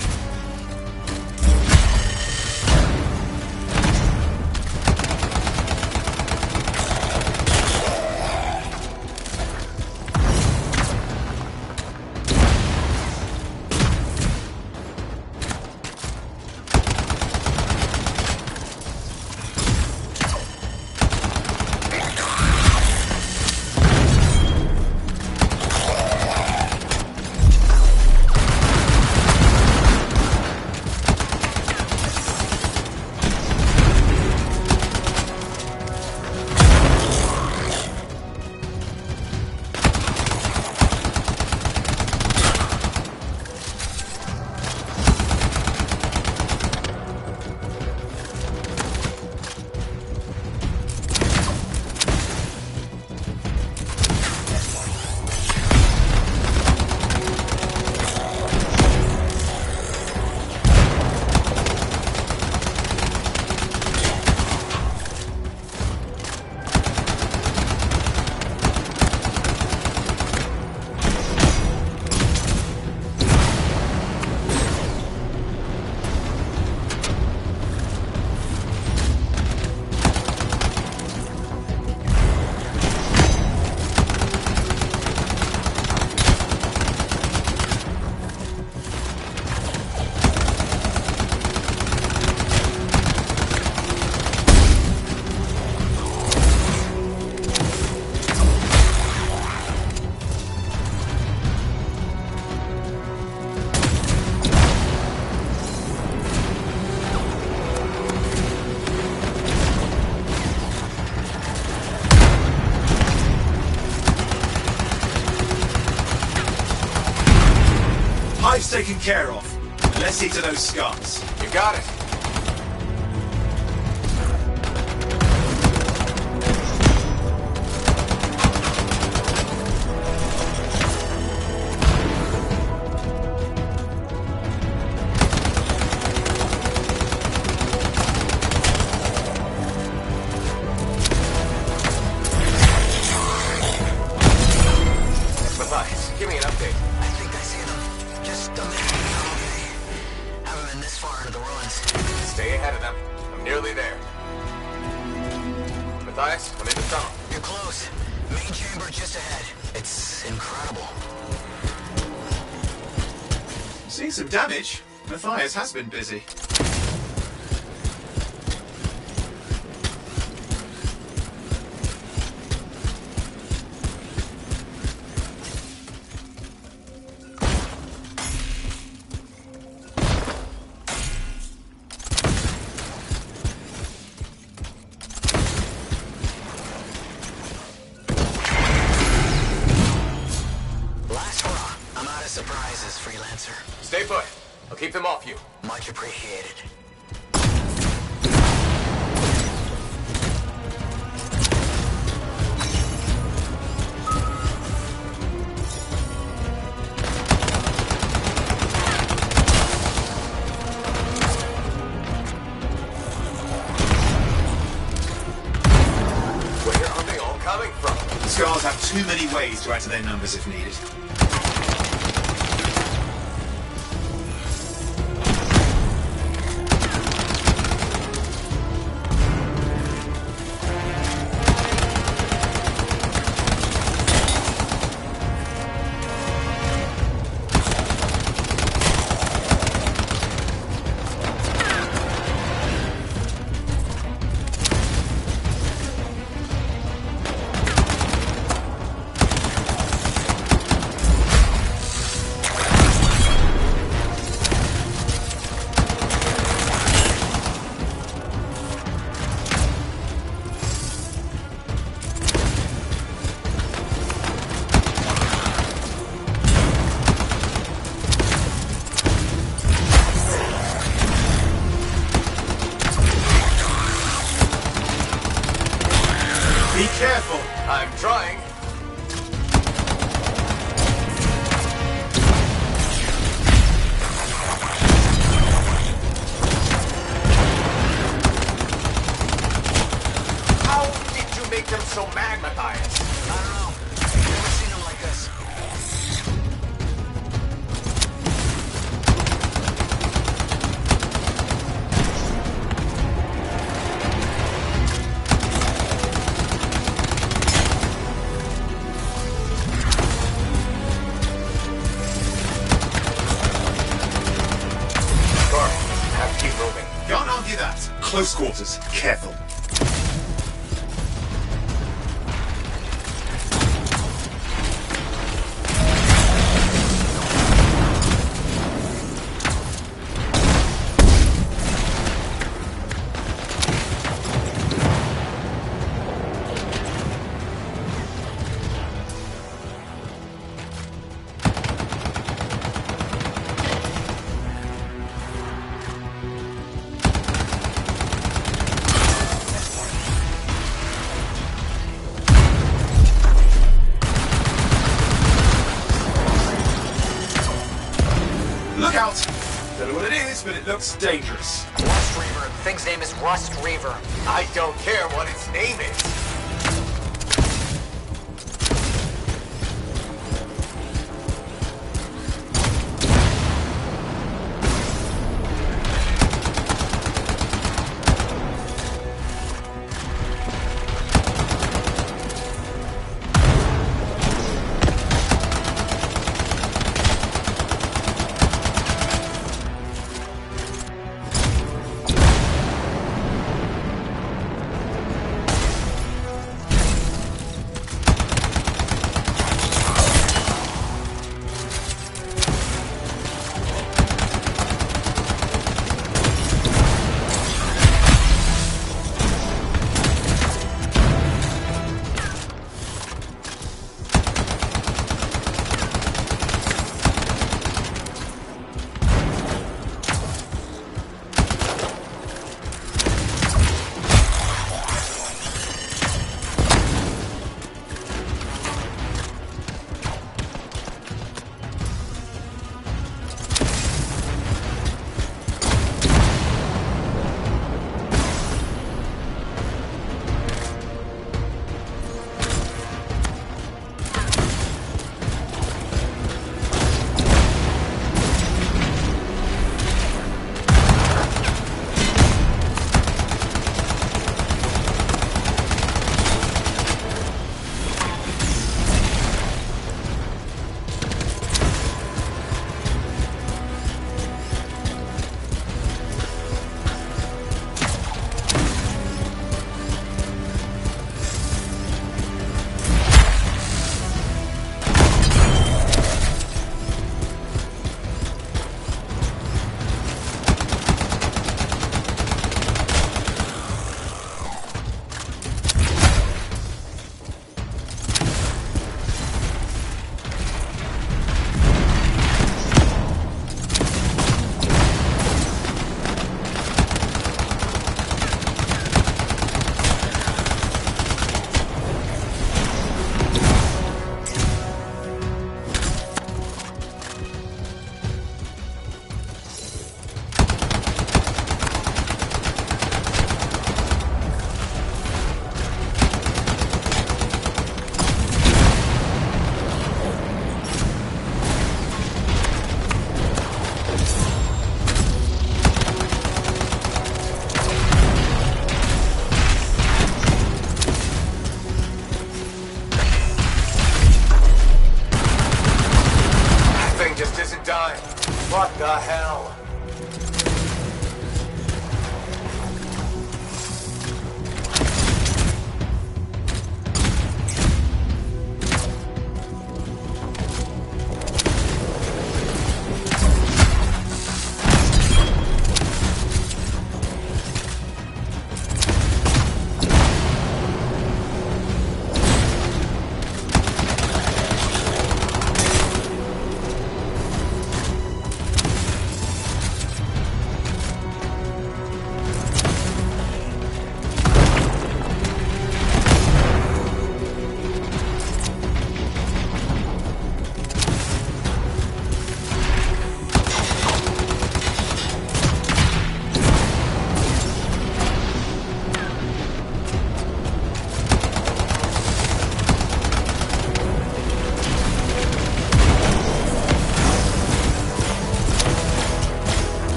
taken care of. Let's see to those scars. You got it. Matthias, give me an update. I think I see them. Just a minute. Haven't been this far into the ruins. Stay ahead of them. I'm nearly there. Matthias, I'm in the tunnel. You're close. Main chamber just ahead. It's incredible. Seeing some damage. Matthias has been busy. Last hurrah. I'm out of surprises, freelancer. Stay put. I'll keep them off you. Much appreciated. Where are they all coming from? The scars have too many ways to add to their numbers if needed. Be careful. I'm trying. How did you make them so mad, Matthias? I don't know. Never seen them like this. Carl, have to keep moving. Can't argue that. Close quarters. Careful. Look out! Don't know what it is, but it looks dangerous. Rust Reaver. Thing's name is Rust Reaver. I don't care what its name is. hell?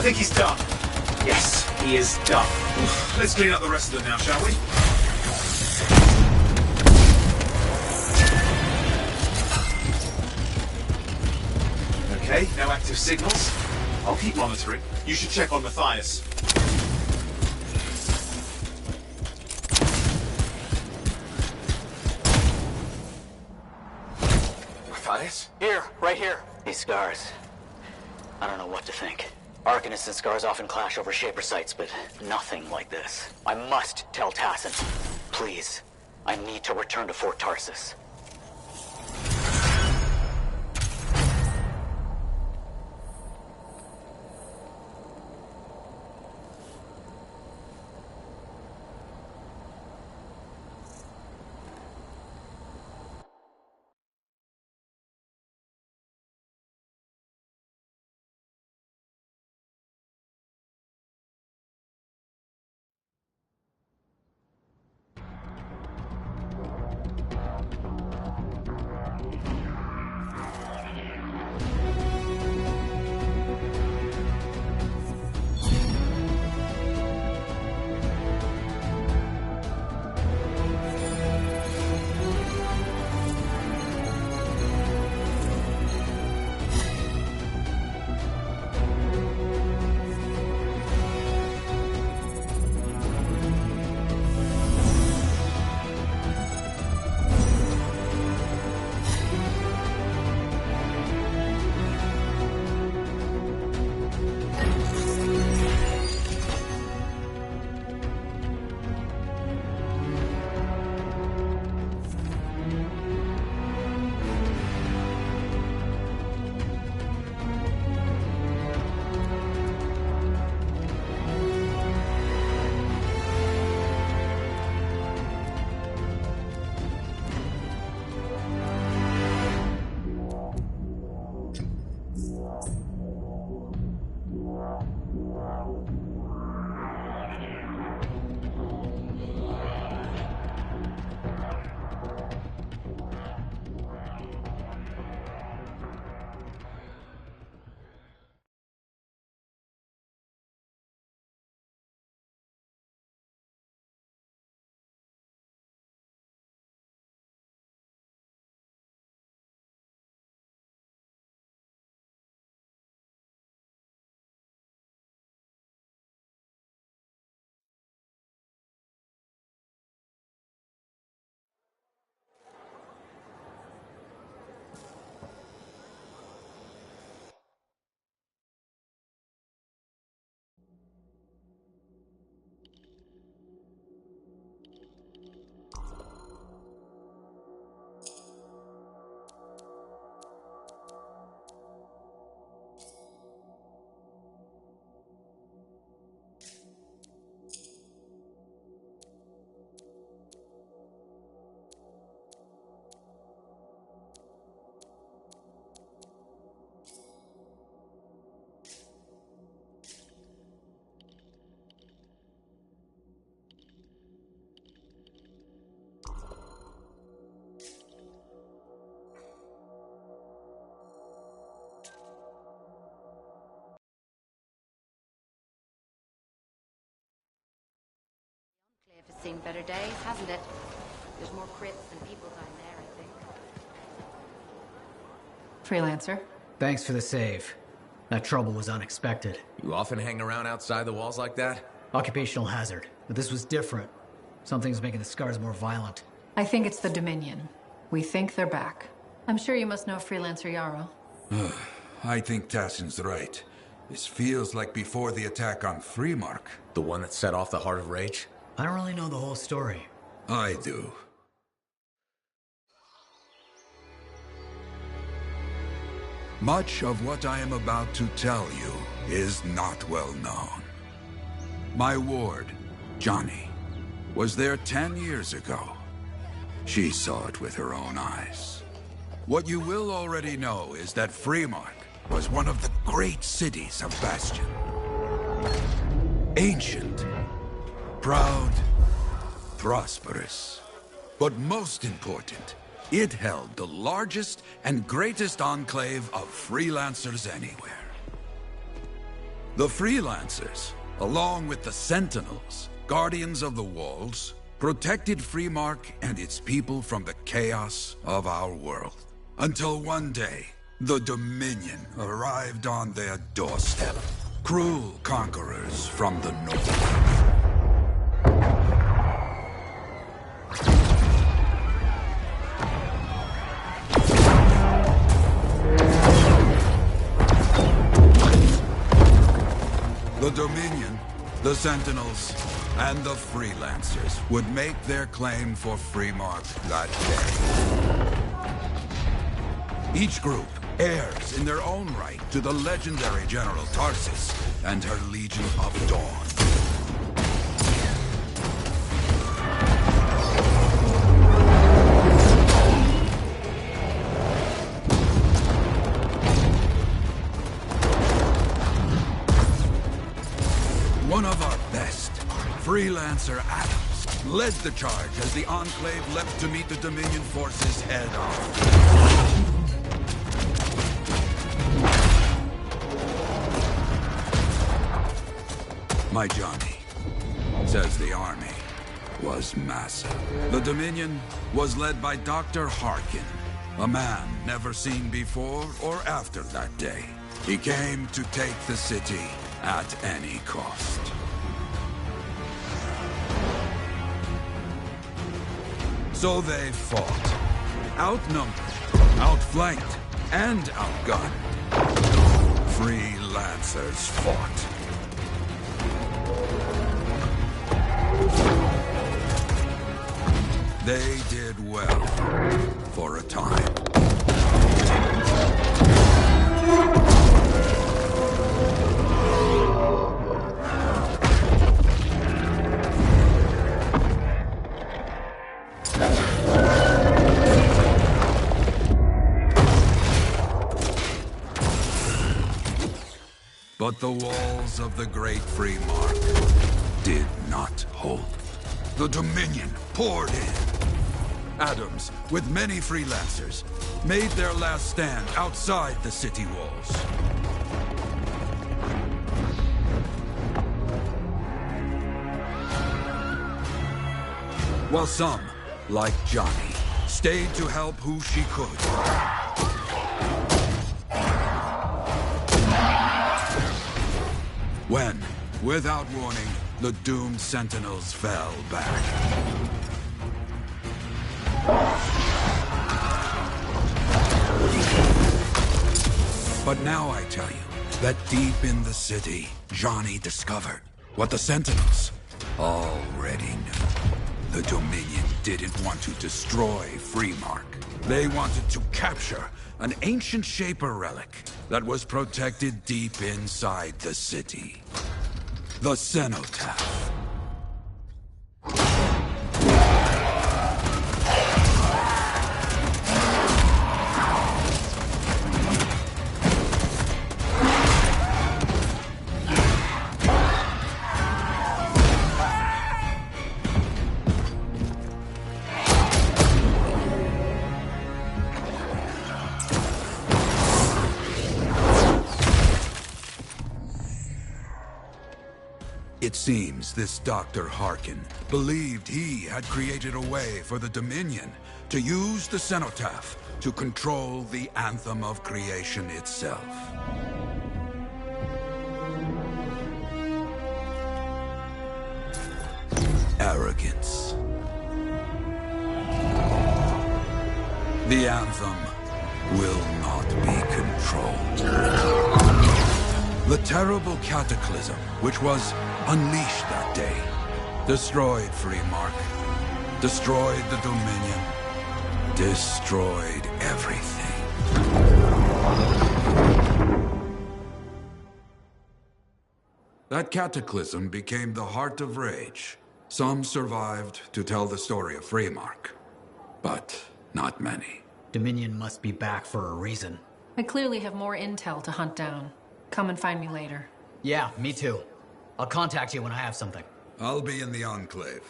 I think he's done. Yes, he is done. Let's clean up the rest of them now, shall we? Okay, no active signals. I'll keep monitoring. You should check on Matthias. Matthias? Here, right here. These scars. I don't know what to think. Arcanists and scars often clash over Shaper sites, but nothing like this. I must tell Tassin. Please. I need to return to Fort Tarsus. Seen better days, hasn't it? There's more crits than people down there, I think. Freelancer. Thanks for the save. That trouble was unexpected. You often hang around outside the walls like that? Occupational hazard, but this was different. Something's making the scars more violent. I think it's the Dominion. We think they're back. I'm sure you must know Freelancer Yarrow. I think Tassin's right. This feels like before the attack on Freemark. The one that set off the Heart of Rage? I don't really know the whole story. I do. Much of what I am about to tell you is not well known. My ward, Johnny, was there 10 years ago. She saw it with her own eyes. What you will already know is that Freemark was one of the great cities of Bastion. Ancient, proud, prosperous. But most important, it held the largest and greatest enclave of freelancers anywhere. The freelancers, along with the Sentinels, guardians of the walls, protected Freemark and its people from the chaos of our world. Until one day, the Dominion arrived on their doorstep. Cruel conquerors from the north. The Dominion, the Sentinels, and the Freelancers would make their claim for Freemark that day. Each group heirs in their own right to the legendary General Tarsis and her Legion of Dawn. One of our best, Freelancer Adams, led the charge as the Enclave leapt to meet the Dominion forces head-on. My Johnny says the army was massive. The Dominion was led by Dr. Harkin, a man never seen before or after that day. He came to take the city at any cost. So they fought. Outnumbered, outflanked, and outgunned. Freelancers fought. They did well for a time. But the walls of the Great Freemark did not hold. The Dominion poured in. Adams, with many freelancers, made their last stand outside the city walls. While some, like Johnny, stayed to help who she could. When, without warning, the doomed Sentinels fell back. But now I tell you that deep in the city, Johnny discovered what the Sentinels already knew. The Dominion didn't want to destroy Freemark. They wanted to capture an ancient Shaper relic that was protected deep inside the city. The Cenotaph. Its seems this Dr. Harkin believed he had created a way for the Dominion to use the cenotaph to control the Anthem of creation itself. Arrogance. The Anthem will not be controlled. The terrible cataclysm which was unleashed that day destroyed Freemark, destroyed the Dominion, destroyed everything. That cataclysm became the heart of Rage. Some survived to tell the story of Freemark, but not many. Dominion must be back for a reason. I clearly have more intel to hunt down. Come and find me later. Yeah, me too. I'll contact you when I have something. I'll be in the Enclave.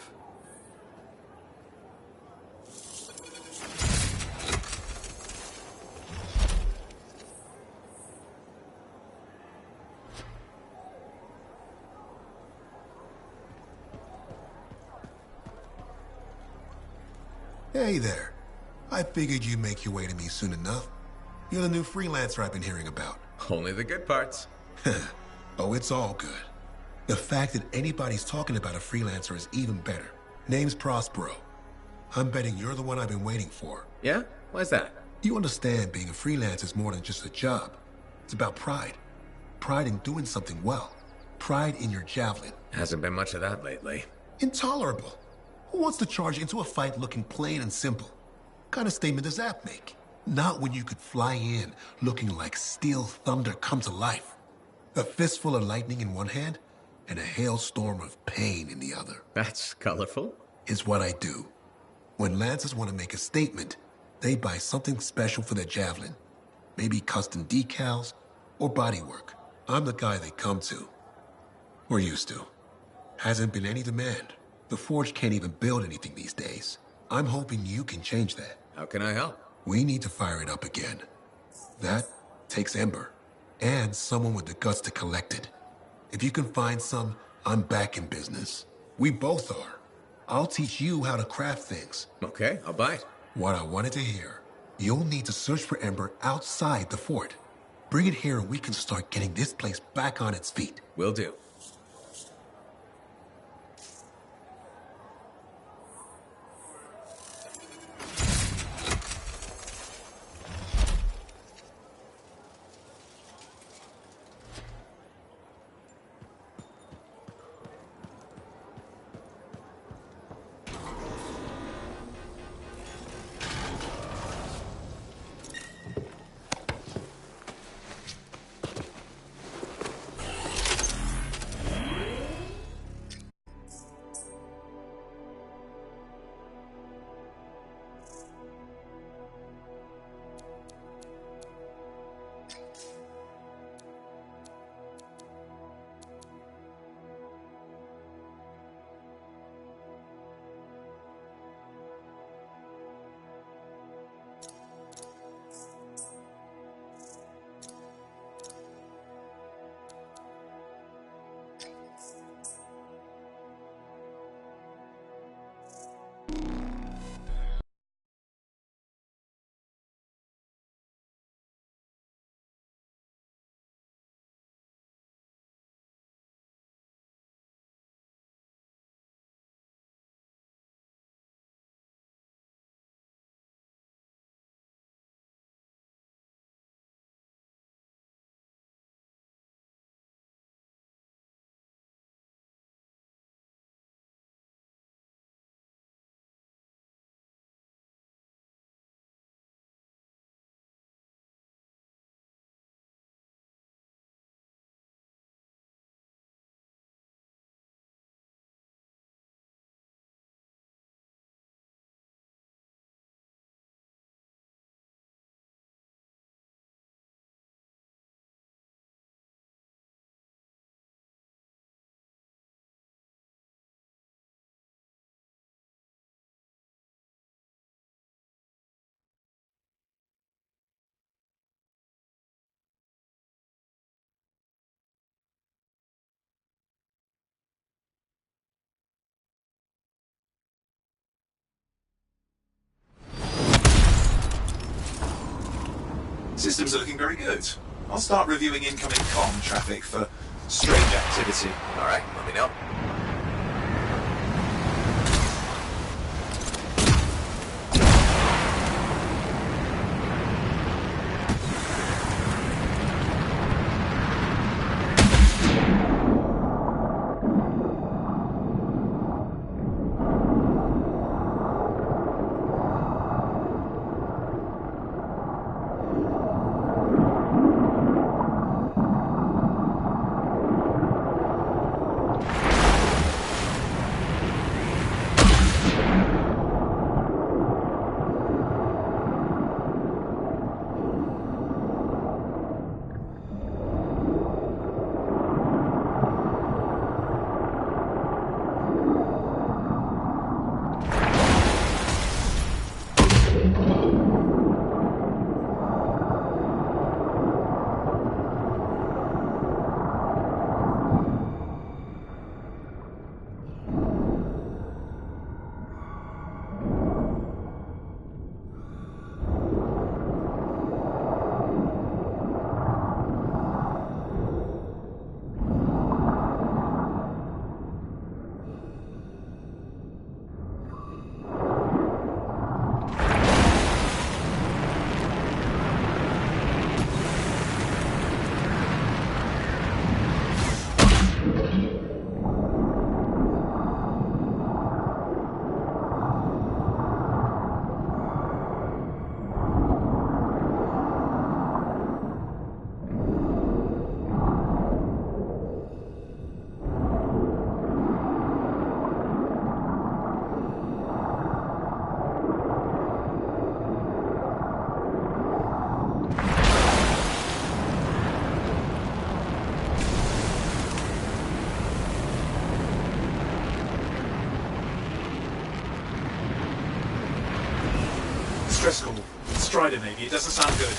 Hey there. I figured you'd make your way to me soon enough. You're the new freelancer I've been hearing about. Only the good parts. Oh, it's all good. The fact that anybody's talking about a freelancer is even better. Name's Prospero. I'm betting you're the one I've been waiting for. Yeah? Why's that? You understand being a freelancer is more than just a job. It's about pride. Pride in doing something well. Pride in your javelin. Hasn't been much of that lately. Intolerable. Who wants to charge into a fight looking plain and simple? What kind of statement does that make? Not when you could fly in looking like steel thunder come to life. A fistful of lightning in one hand and a hailstorm of pain in the other. That's colorful. Is what I do. When Lancers want to make a statement, they buy something special for their javelin. Maybe custom decals or bodywork. I'm the guy they come to. Or used to. Hasn't been any demand. The Forge can't even build anything these days. I'm hoping you can change that. How can I help? We need to fire it up again. That takes Ember. And someone with the guts to collect it. If you can find some, I'm back in business. We both are. I'll teach you how to craft things. Okay, I'll bite. What I wanted to hear. You'll need to search for Ember outside the fort. Bring it here and we can start getting this place back on its feet. Will do. Systems are looking very good. I'll start reviewing incoming comm traffic for strange activity. All right, let me know. Stress call. Strider, maybe. It doesn't sound good.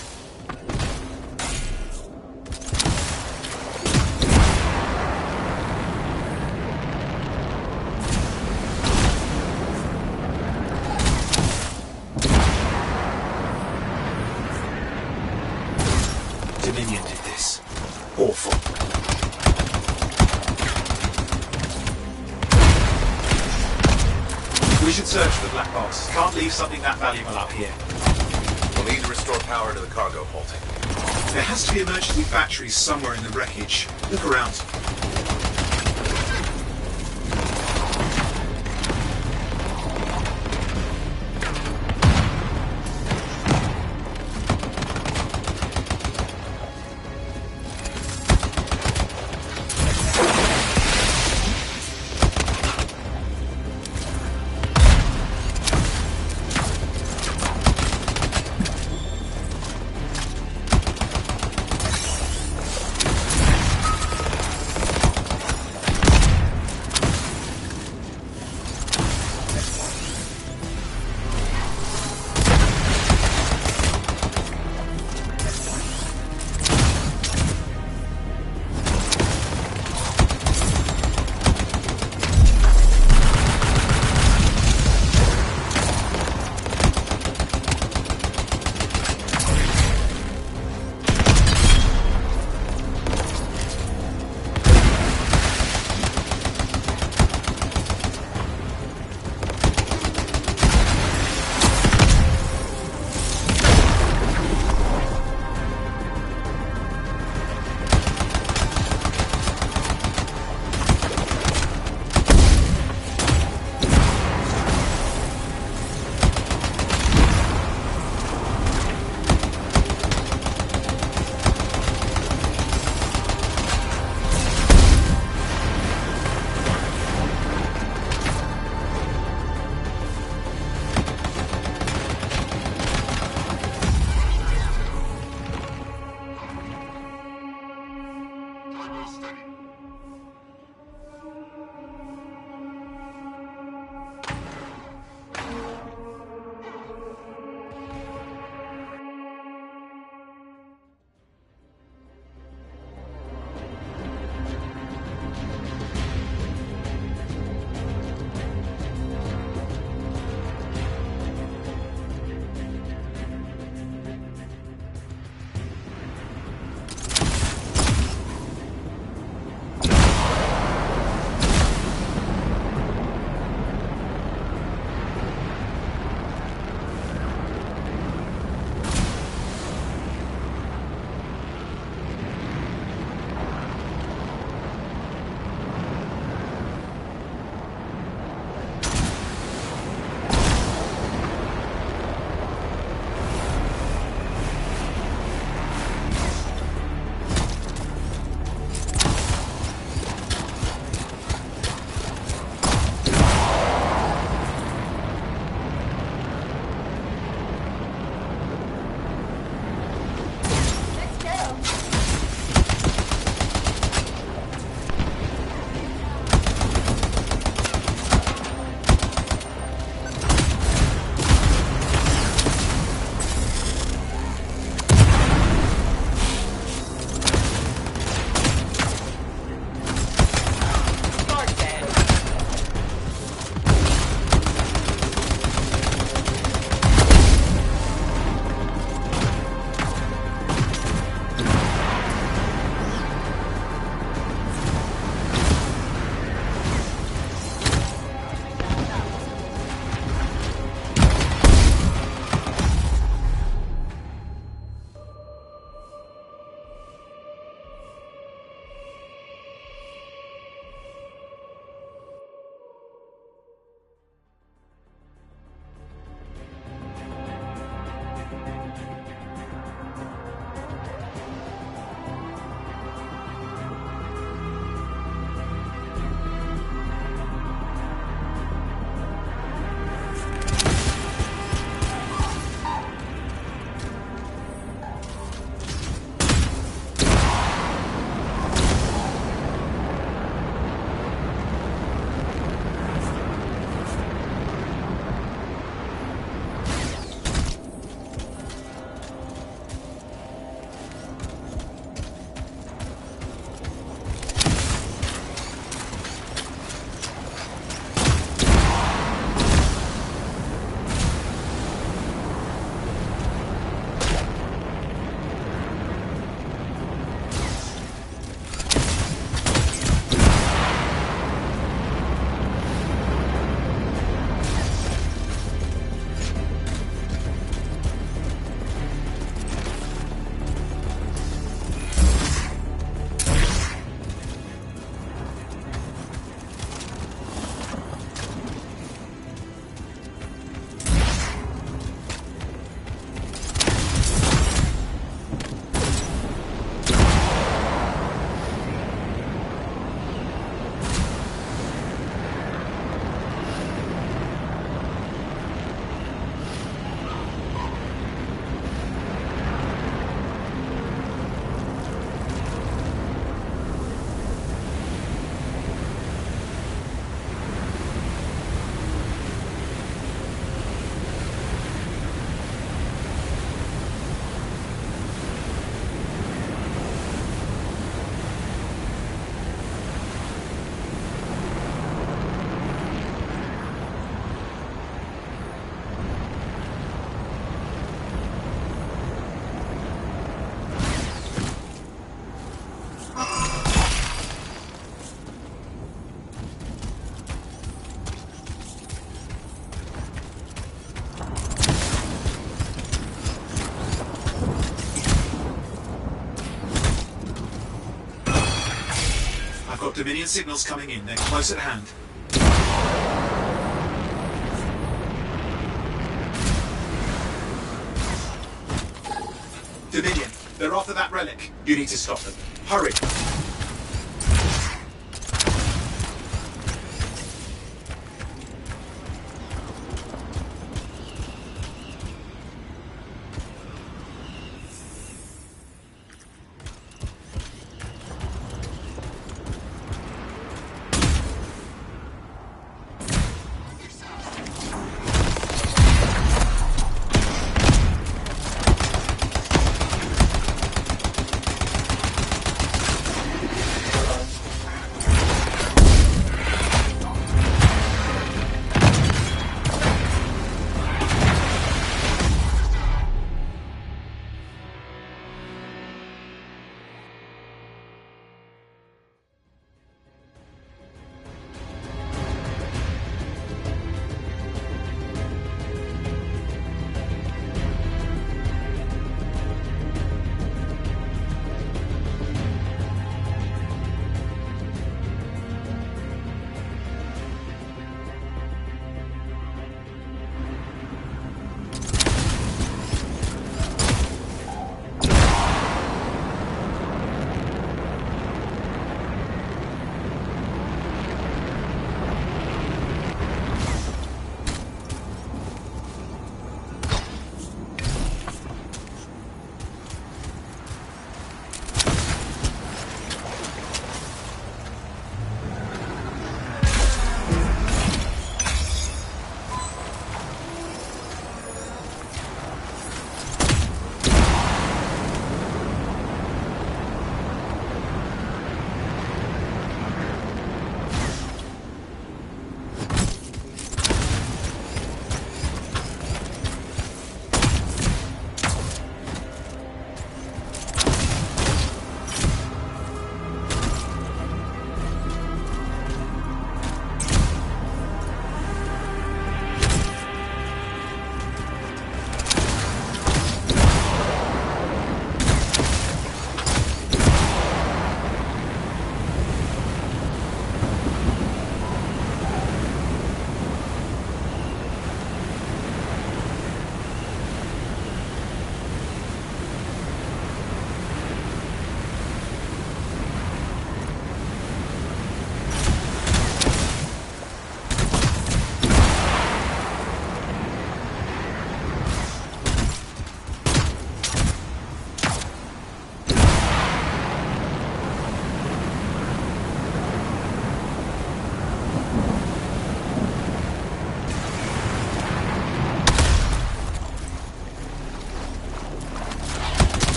Dominion did this. Awful. We should search for the black box. Can't leave something that valuable up here. We'll need to restore power to the cargo halting. There has to be emergency batteries somewhere in the wreckage. Look around. got Dominion signals coming in. They're close at hand. Dominion, they're after that relic. You need to stop them. Hurry.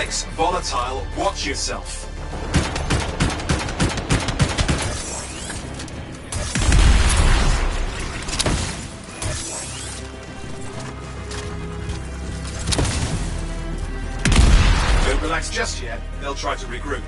Alex, volatile, watch yourself. Don't relax just yet. They'll try to regroup.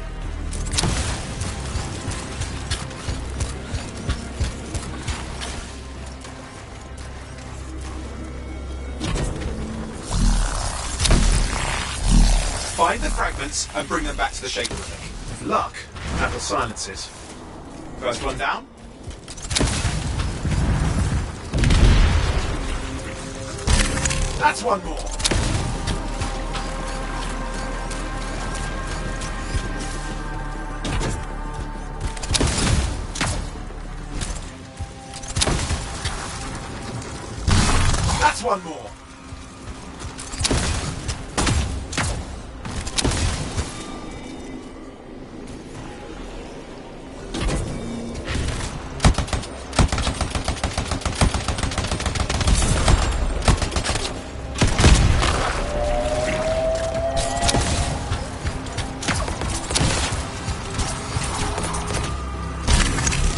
Find the fragments and bring them back to the Shaper Relic. With luck, that'll silence it. First one down. That's one more. That's one more.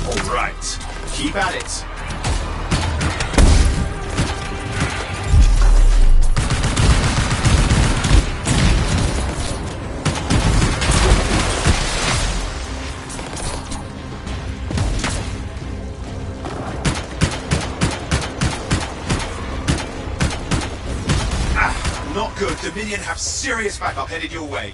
All right, keep at it. Not good. Dominion have serious backup headed your way.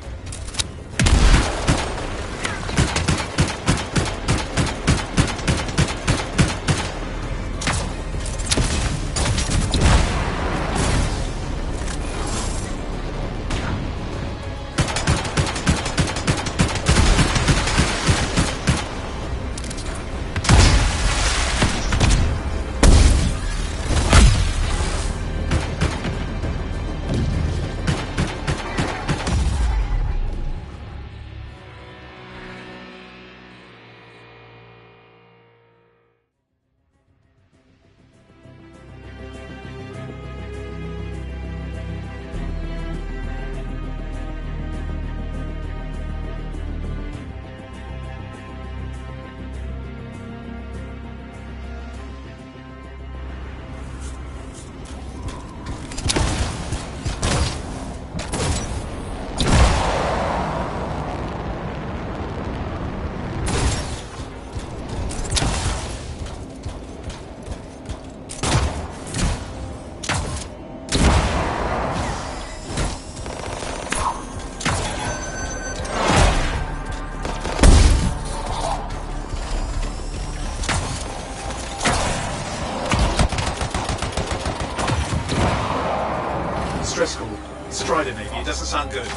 Stressful. Strider, maybe. It doesn't sound good.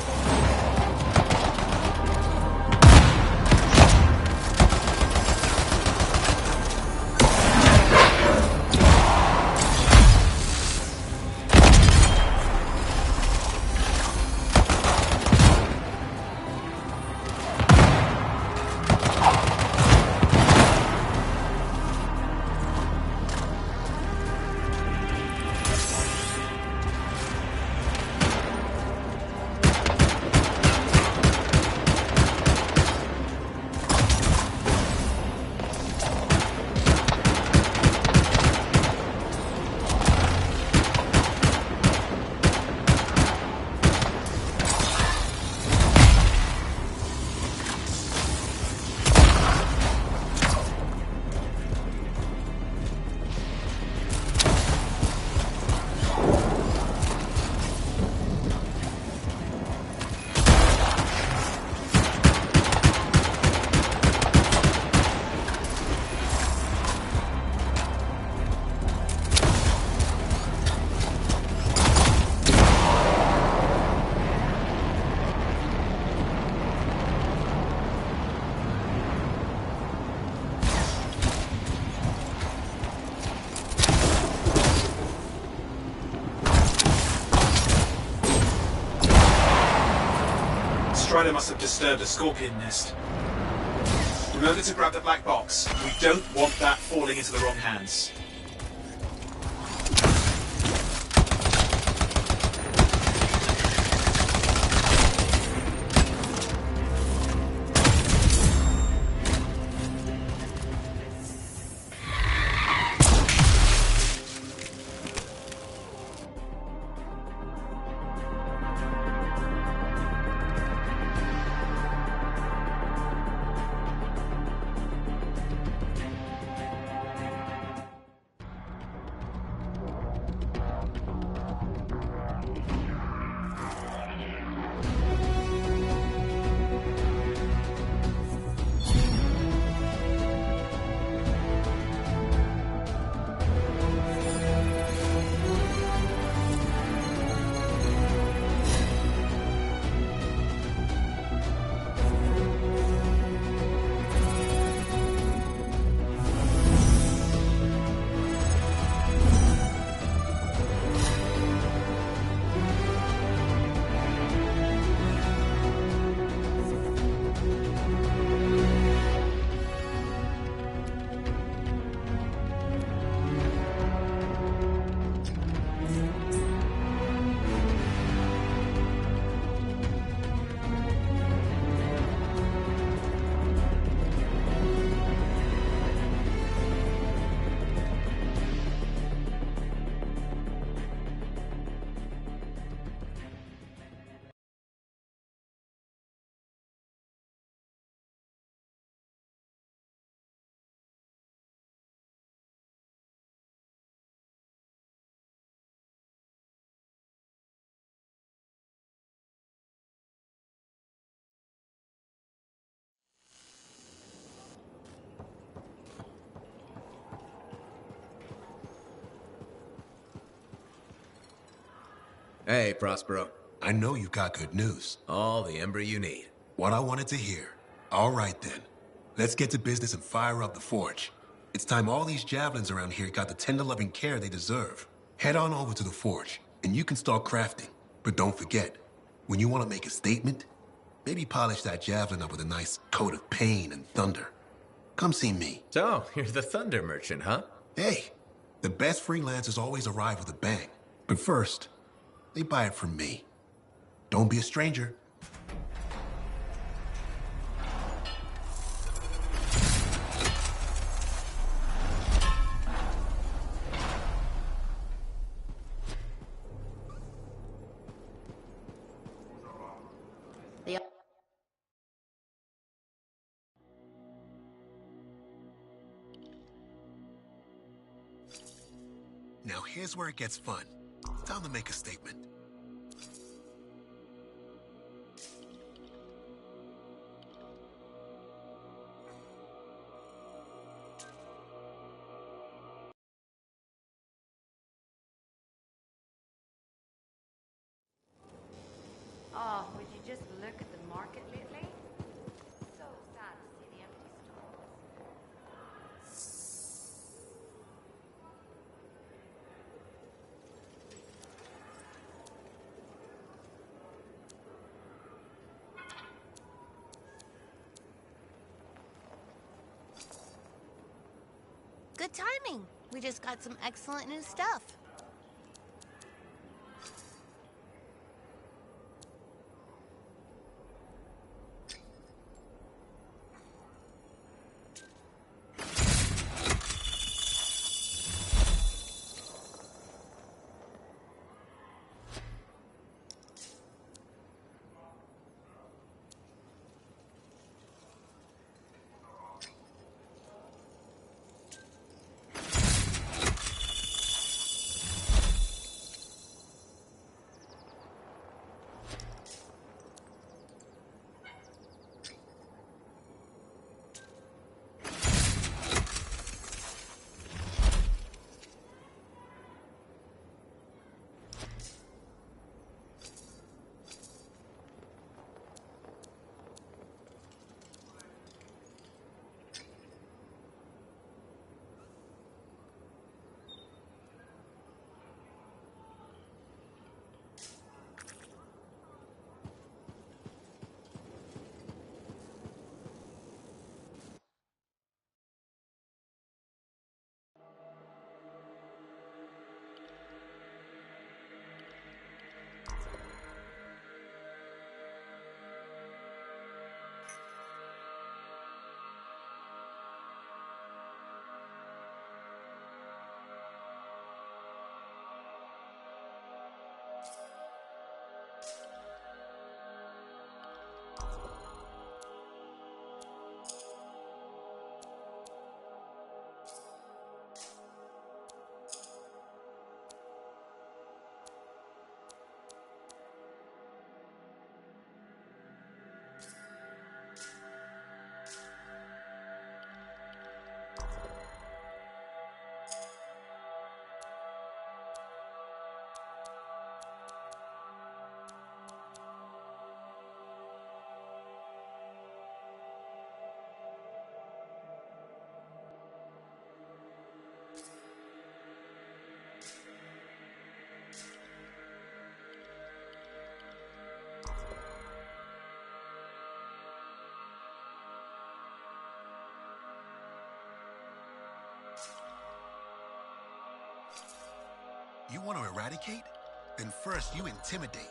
Strider must have disturbed a scorpion nest. Remember to grab the black box. We don't want that falling into the wrong hands. Hey, Prospero. I know you've got good news. All the ember you need. What I wanted to hear. All right, then. Let's get to business and fire up the forge. It's time all these javelins around here got the tender loving care they deserve. Head on over to the forge, and you can start crafting. But don't forget, when you want to make a statement, maybe polish that javelin up with a nice coat of pain and thunder. Come see me. So, you're the thunder merchant, huh? Hey, the best freelancers always arrive with a bang. But first, they buy it from me. Don't be a stranger. Now here's where it gets fun. Time to make a statement. Oh, would you just look at the market lately? So sad to see the empty stalls. Good timing. We just got some excellent new stuff. You want to eradicate? Then first you intimidate.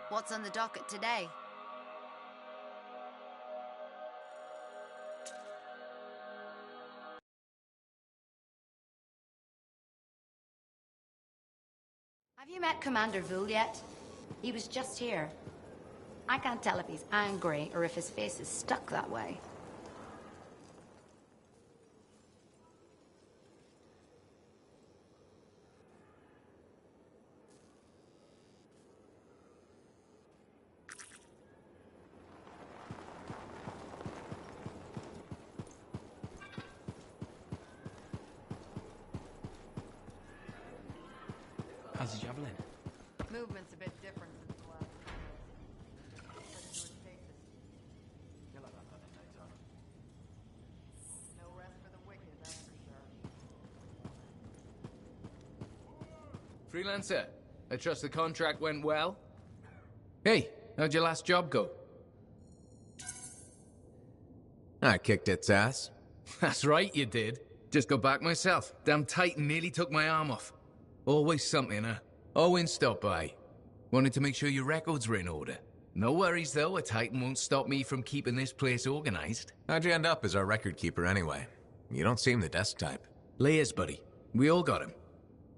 What's on the docket today? Have you met Commander Vul yet? He was just here. I can't tell if he's angry or if his face is stuck that way. How's the javelin? Movement's a bit different since the last No rest for the wicked, that's for sure. Freelancer, I trust the contract went well? Hey, how'd your last job go? I kicked its ass. That's right, you did. Just got back myself. Damn Titan nearly took my arm off. Always something, huh? Owen stopped by. Wanted to make sure your records were in order. No worries, though. A Titan won't stop me from keeping this place organized. How'd you end up as our record keeper anyway? You don't seem the desk type. Layers, buddy. We all got him.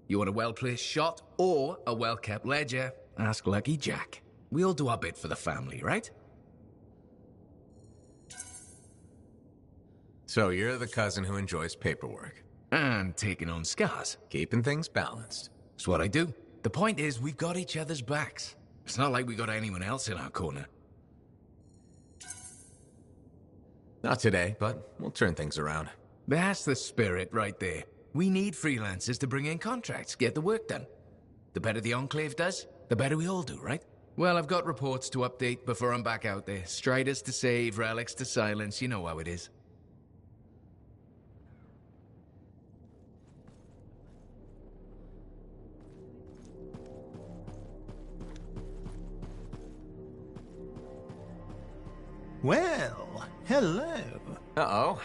You want a well-placed shot or a well-kept ledger? Ask Lucky Jack. We all do our bit for the family, right? So you're the cousin who enjoys paperwork. And taking on scars. Keeping things balanced. It's what I do. The point is, we've got each other's backs. It's not like we got anyone else in our corner. Not today, but we'll turn things around. That's the spirit right there. We need freelancers to bring in contracts, get the work done. The better the Enclave does, the better we all do, right? Well, I've got reports to update before I'm back out there. Striders to save, relics to silence, you know how it is. Well, hello. Uh-oh.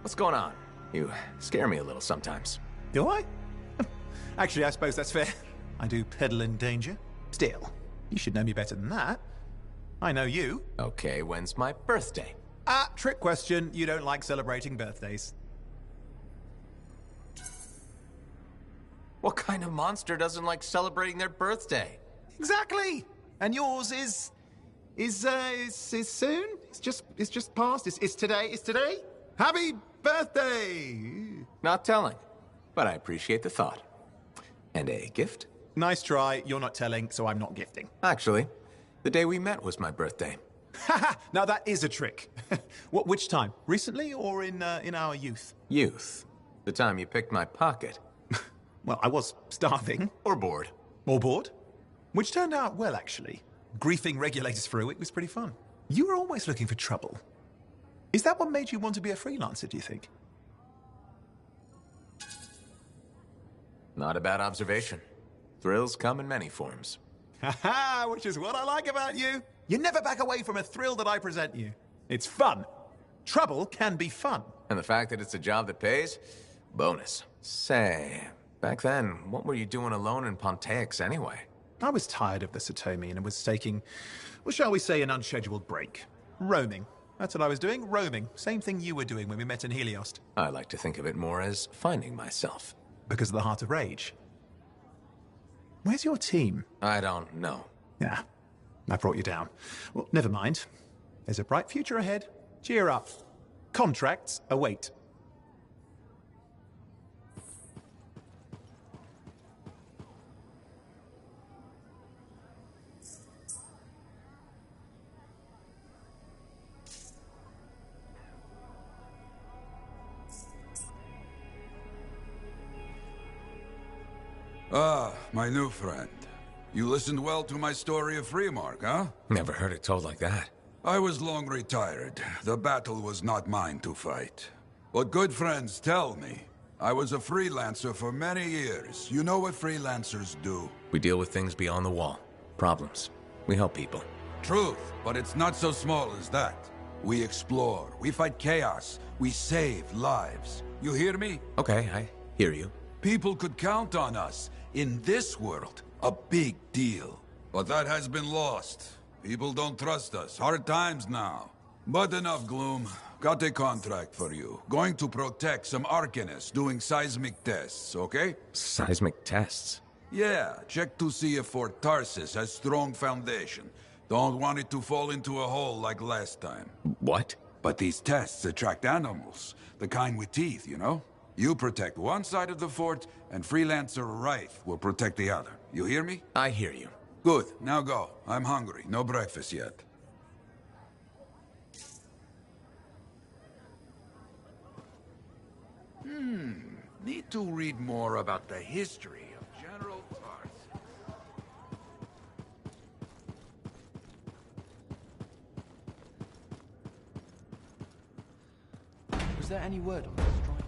What's going on? You scare me a little sometimes. Do I? Actually, I suppose that's fair. I do peddle in danger. Still, you should know me better than that. I know you. Okay, when's my birthday? Trick question. You don't like celebrating birthdays. What kind of monster doesn't like celebrating their birthday? Exactly. And yours is soon? It's just past. It's today. It's today. Happy birthday! Not telling, but I appreciate the thought. And a gift? Nice try. You're not telling, so I'm not gifting. Actually, the day we met was my birthday. Haha! Now that is a trick. Which time? Recently or in our youth? Youth. The time you picked my pocket. Well, I was starving. Or bored. Or bored. Which turned out well, actually. Griefing regulators for a week was pretty fun. You were always looking for trouble. Is that what made you want to be a freelancer, do you think? Not a bad observation. Thrills come in many forms. Haha, which is what I like about you. You never back away from a thrill that I present you. It's fun. Trouble can be fun. And the fact that it's a job that pays? Bonus. Say, back then, what were you doing alone in Pontaix anyway? I was tired of the Satomi and was taking, well, shall we say, an unscheduled break. Roaming. That's what I was doing, roaming. Same thing you were doing when we met in Heliost. I like to think of it more as finding myself. Because of the Heart of Rage. Where's your team? I don't know. Yeah. I brought you down. Well, never mind. There's a bright future ahead. Cheer up. Contracts await. Ah, my new friend. You listened well to my story of Freemark, huh? Never heard it told like that. I was long retired. The battle was not mine to fight. But good friends tell me. I was a freelancer for many years. You know what freelancers do? We deal with things beyond the wall. Problems. We help people. Truth, but it's not so small as that. We explore, we fight chaos, we save lives. You hear me? Okay, I hear you. People could count on us. In this world, a big deal. But that has been lost. People don't trust us. Hard times now. But enough gloom. Got a contract for you. Going to protect some Arcanists doing seismic tests, okay? Seismic tests? Yeah, check to see if Fort Tarsis has strong foundation. Don't want it to fall into a hole like last time. What? But these tests attract animals. The kind with teeth, you know? You protect one side of the fort, and Freelancer Wraith will protect the other. You hear me? I hear you. Good. Now go. I'm hungry. No breakfast yet. Need to read more about the history of General Tarth. Was there any word on this strike?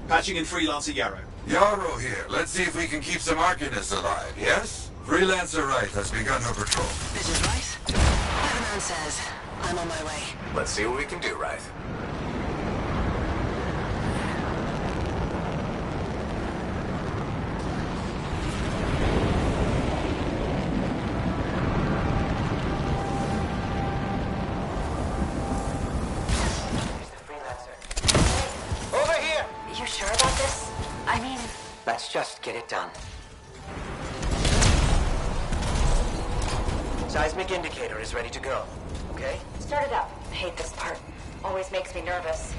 Patching in Freelancer Yarrow. Yarrow here. Let's see if we can keep some Arcanists alive, yes? Freelancer Wraith has begun her patrol. This is Wraith. Lebanon says, I'm on my way. Let's see what we can do, Wraith. You sure about this? I mean... Let's just get it done. Seismic indicator is ready to go, okay? Start it up. I hate this part. Always makes me nervous.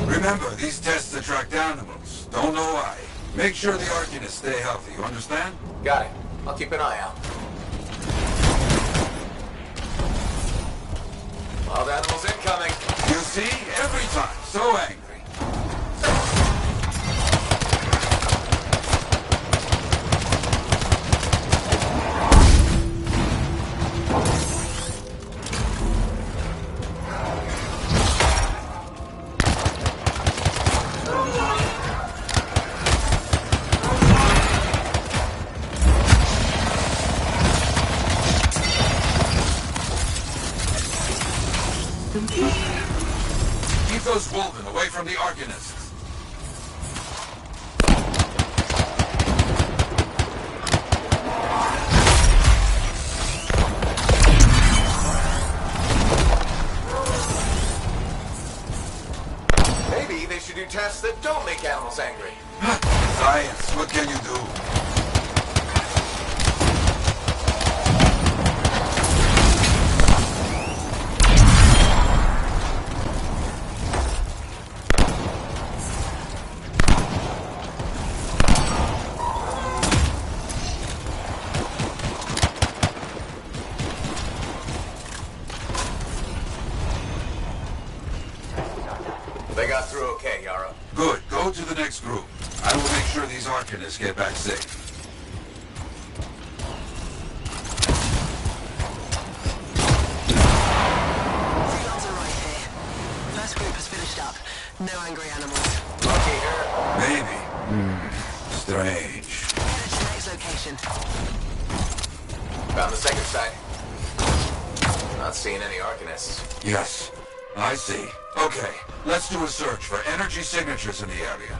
Remember, these tests attract animals. Don't know why. Make sure the Arcanists stay healthy, you understand? Got it. I'll keep an eye out. Wild animals incoming. You see? Every time. So angry. Keep those Wolven away from the Arcanists. Maybe they should do tests that don't make animals angry. Science, what can you do? They got through okay, Yara. Good. Go to the next group. I will make sure these Arcanists get back safe. Freelancer right here. First group has finished up. No angry animals. Lucky here. Maybe. Strange. Headed to next location. Found the second site. Not seeing any Arcanists. Yes, I see. Okay, let's do a search for energy signatures in the area.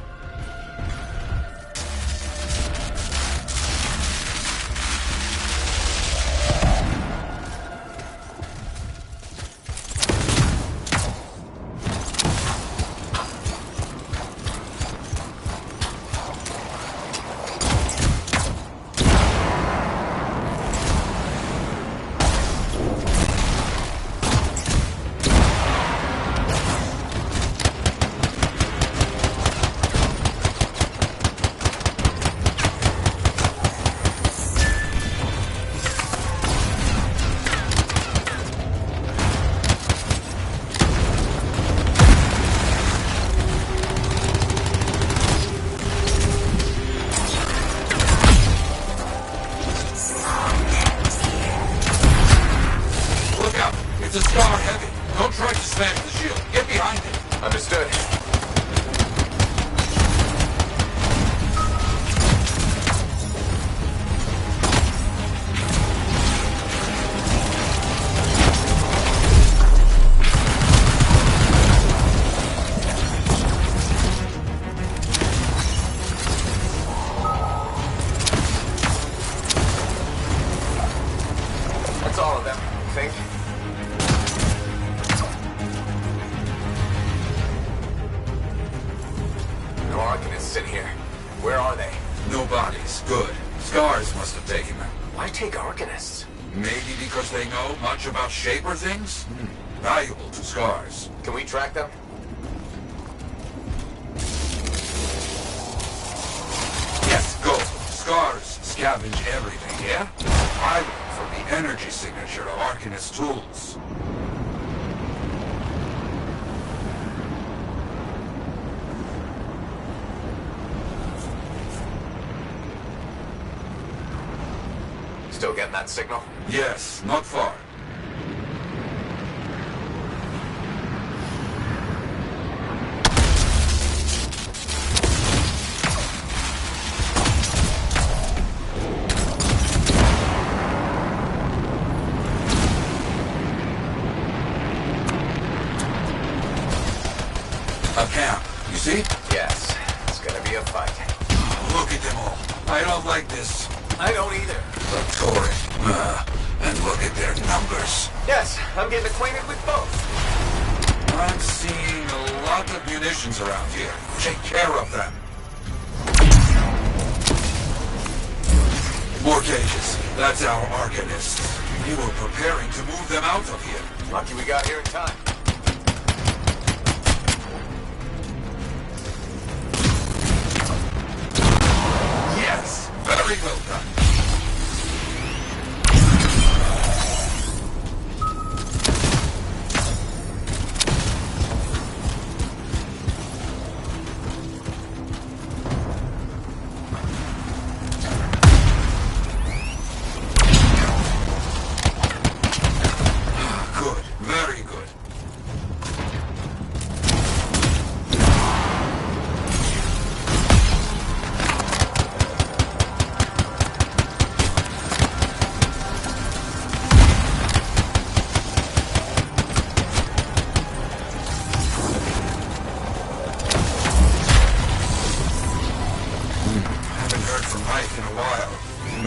It's a star heavy. Don't try to smash the shield. Get behind it. Understood. That's all of them, I think. No Arcanists in here. Where are they? No bodies. Good. Scars must have taken them. Why take Arcanists? Maybe because they know much about Shaper things? Valuable to Scars. Can we track them? Yes, go. Scars scavenge everything, yeah? I look for the energy signature of Arcanist tools. Still getting that signal? Yes, not far. A camp, you see? Yes. It's gonna be a fight. Look at them all. I don't like this. I don't either. The torrent. And look at their numbers. Yes, I'm getting acquainted with both. I'm seeing a lot of munitions around here. Take care of them. More cages. That's our Arcanists. We were preparing to move them out of here. Lucky we got here in time. Yes, very well done.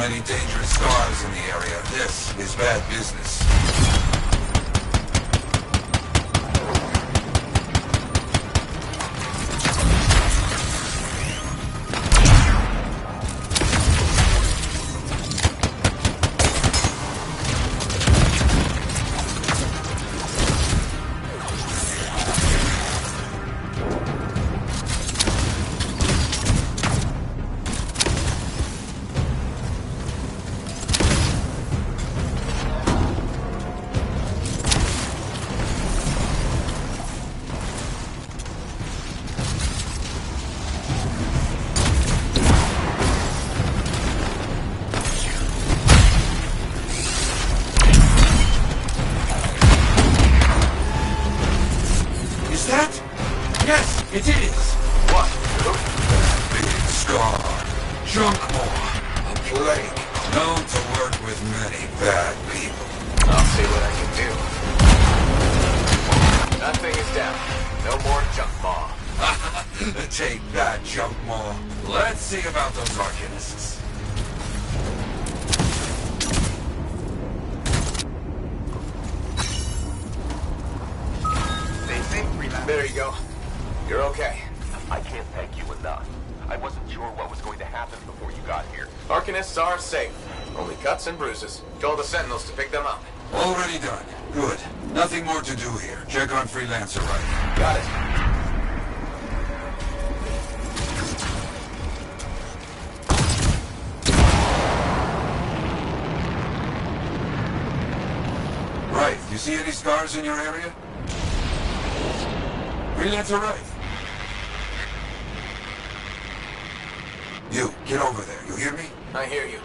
many dangerous scars in the area. This is bad business. It is! What? That big scar. Junk maw. A plague. Known to work with many bad people. I'll see what I can do. That thing is down. No more junk maw. Take that, junk maw. Let's see about those Arcanists. There you go. You're okay. I can't thank you enough. I wasn't sure what was going to happen before you got here. Arcanists are safe. Only cuts and bruises. Told the Sentinels to pick them up. Already done. Good. Nothing more to do here. Check on Freelancer right. Got it. Right. You see any scars in your area? Freelancer right. You, get over there. You hear me? I hear you.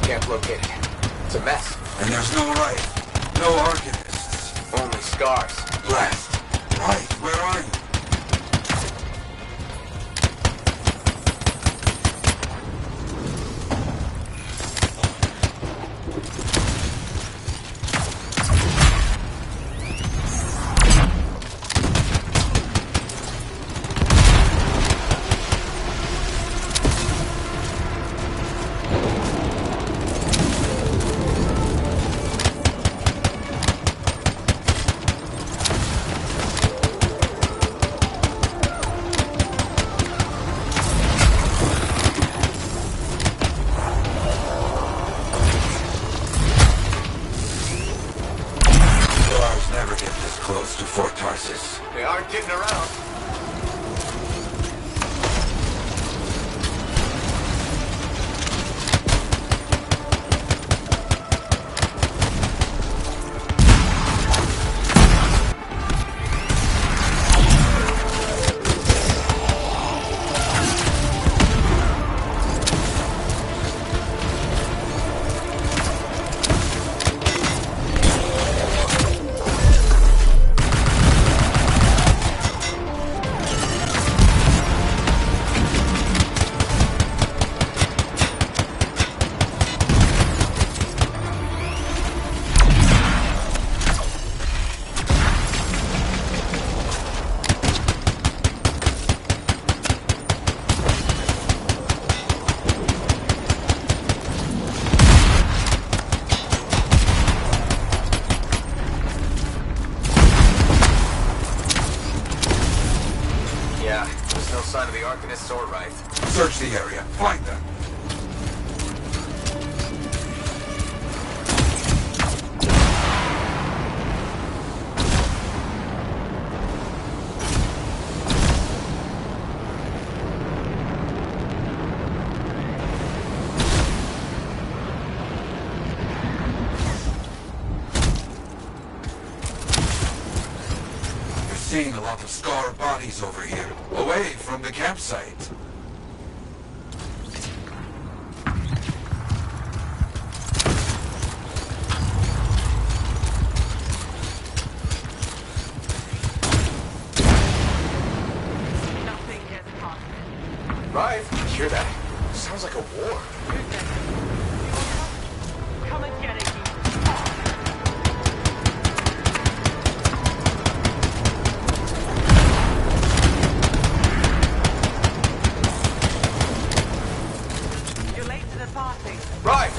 Can't locate it. It's a mess. And there's no right. No Arcanists. Only scars. Left. Right. Where are you? Never get this close to Fort Tarsis. They aren't getting around. Yeah, there's no sign of the Arcanists or Wraith. Search the area. Find them. seeing a lot of Scar bodies over here, away from the campsite. Right, hear that? Sounds like a war. Come and get it. You're late to the party. Right.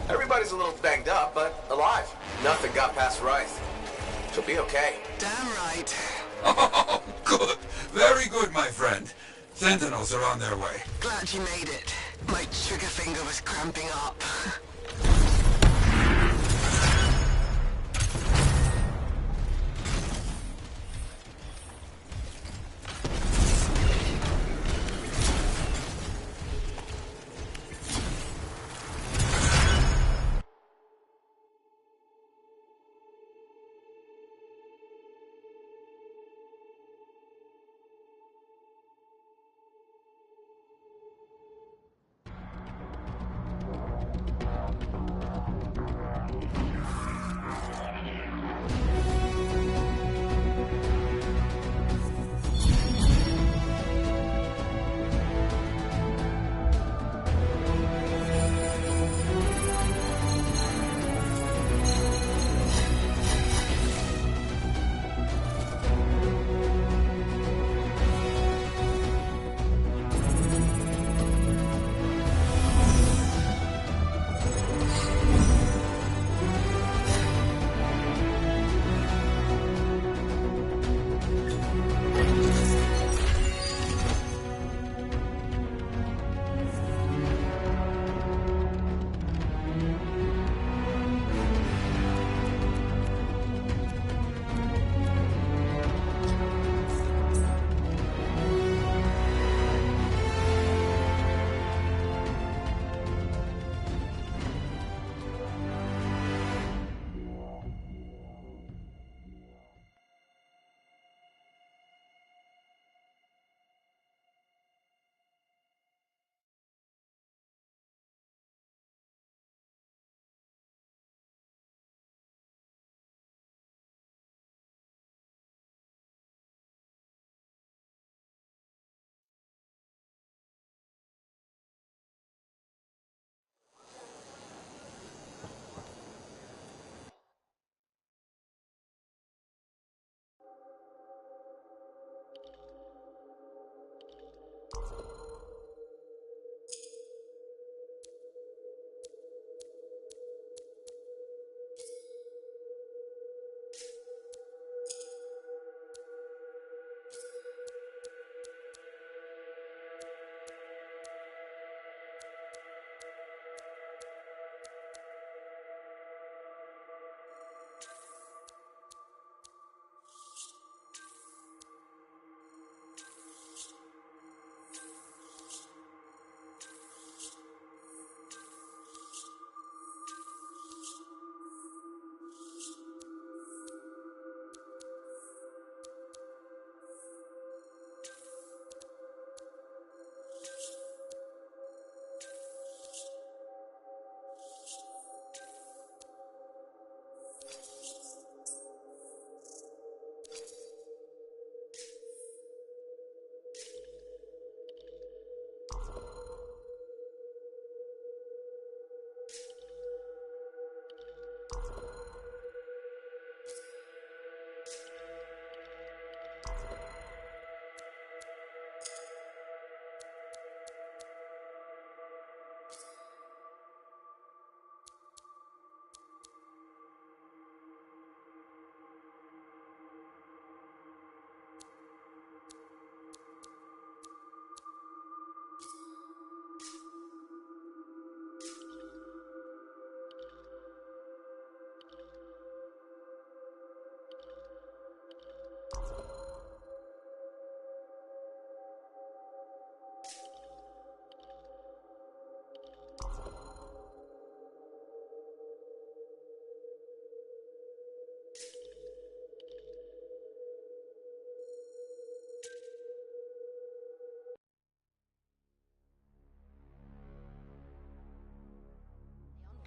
Everybody's a little banged up, but alive. Nothing got past Rice. She'll be okay. Damn right. Oh, good. Very good, my friend. Sentinels are on their way. Glad you made it. My trigger finger was cramping up.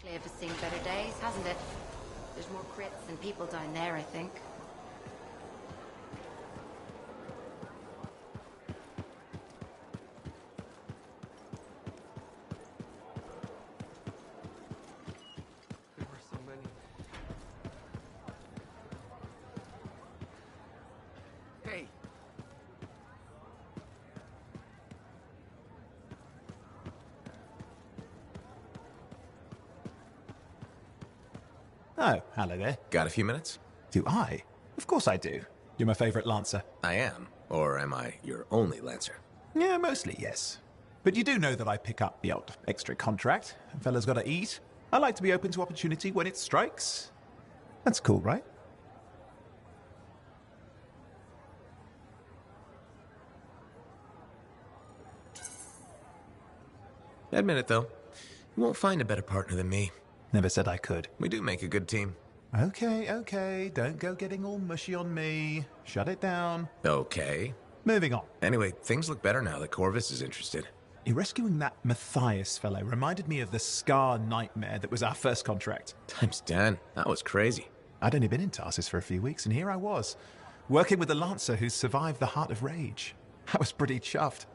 Enclave has seen better days, hasn't it? There's more crits than people down there, I think. There were so many. Hey. Oh, hello there. Got a few minutes? Do I? Of course I do. You're my favorite Lancer. I am. Or am I your only Lancer? Yeah, mostly, yes. But you do know that I pick up the odd extra contract. A fella's gotta eat. I like to be open to opportunity when it strikes. That's cool, right? Admit it, though. You won't find a better partner than me. Never said I could. We do make a good team. Okay. Don't go getting all mushy on me. Shut it down. Okay. Moving on. Anyway, things look better now that Corvus is interested. You're rescuing that Matthias fellow reminded me of the Scar nightmare that was our first contract. Times 10. That was crazy. I'd only been in Tarsus for a few weeks, and here I was, working with a Lancer who survived the Heart of Rage. I was pretty chuffed.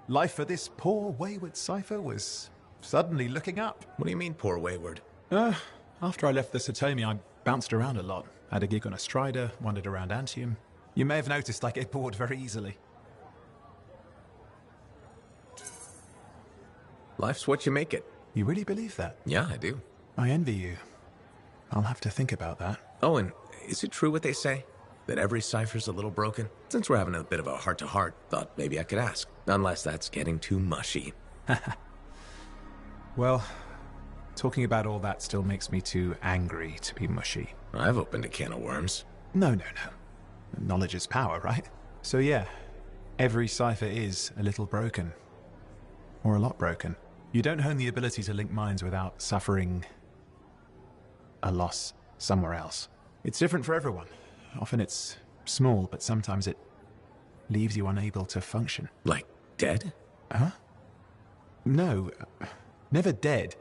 Life for this poor, wayward cipher was suddenly looking up. What do you mean, poor wayward? After I left the Satomi, I bounced around a lot. Had a gig on a Strider, wandered around Anthem. You may have noticed I get bored very easily. Life's what you make it. You really believe that? Yeah, I do. I envy you. I'll have to think about that. Oh, and is it true what they say? That every cipher's a little broken? Since we're having a bit of a heart-to-heart, thought maybe I could ask. Unless that's getting too mushy. Well, talking about all that still makes me too angry to be mushy. I've opened a can of worms. No. Knowledge is power, right? So yeah, every cipher is a little broken. Or a lot broken. You don't hone the ability to link minds without suffering a loss somewhere else. It's different for everyone. Often it's small, but sometimes it leaves you unable to function. Like dead? Huh? No, never dead.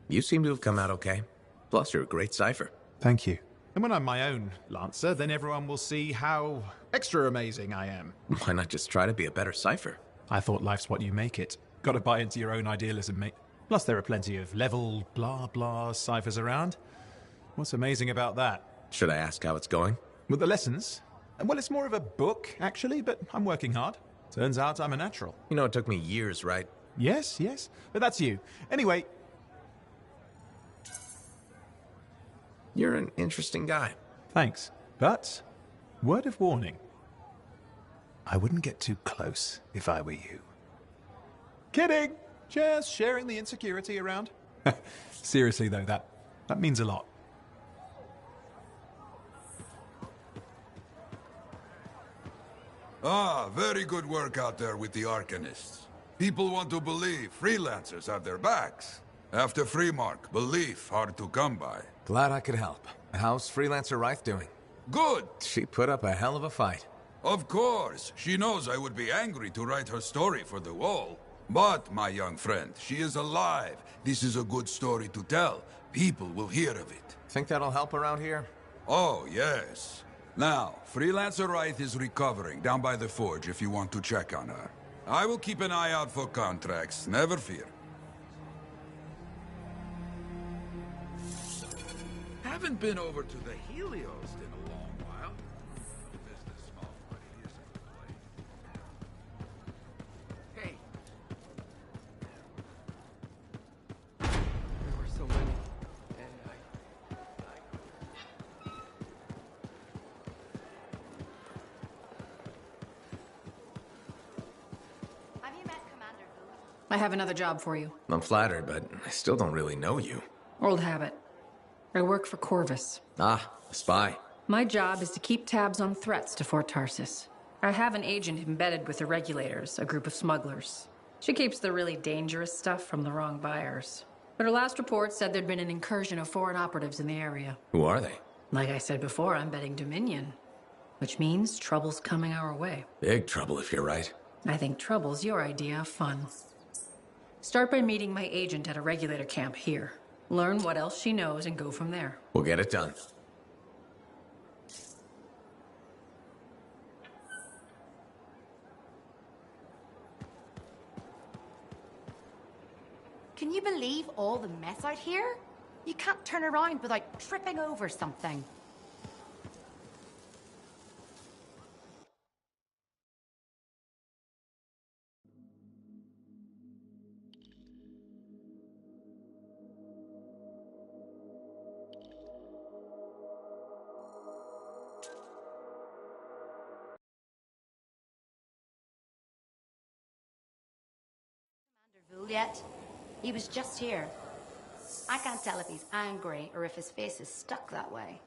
You seem to have come out okay. Plus, you're a great cipher. Thank you. And when I'm my own Lancer, then everyone will see how extra amazing I am. Why not just try to be a better cipher? I thought life's what you make it. Gotta buy into your own idealism, mate. Plus, there are plenty of level blah blah ciphers around. What's amazing about that? Should I ask how it's going? With the lessons? Well, it's more of a book, actually, but I'm working hard. Turns out I'm a natural. You know, it took me years, right? Yes. But that's you. Anyway. You're an interesting guy. Thanks. But, word of warning. I wouldn't get too close if I were you. Kidding! Just sharing the insecurity around. Seriously, though, that means a lot. Ah, very good work out there with the Arcanists. People want to believe freelancers have their backs. After Freemark, belief hard to come by. Glad I could help. How's Freelancer Reith doing? Good! She put up a hell of a fight. Of course. She knows I would be angry to write her story for the wall. But, my young friend, she is alive. This is a good story to tell. People will hear of it. Think that'll help around here? Oh, yes. Now, Freelancer Reith is recovering down by the forge if you want to check on her. I will keep an eye out for contracts, never fear. Haven't been over to the Helios in a long while. Business small, but it is a good place. Hey. There were so many. Have you met Commander Booth? I have another job for you. I'm flattered, but I still don't really know you. Old habit. I work for Corvus. Ah, a spy. My job is to keep tabs on threats to Fort Tarsus. I have an agent embedded with the regulators, a group of smugglers. She keeps the really dangerous stuff from the wrong buyers. But her last report said there'd been an incursion of foreign operatives in the area. Who are they? Like I said before, I'm betting Dominion. Which means trouble's coming our way. Big trouble if you're right. I think trouble's your idea of fun. Start by meeting my agent at a regulator camp here. Learn what else she knows and go from there. We'll get it done. Can you believe all the mess out here? You can't turn around without tripping over something. Yet. He was just here. I can't tell if he's angry or if his face is stuck that way.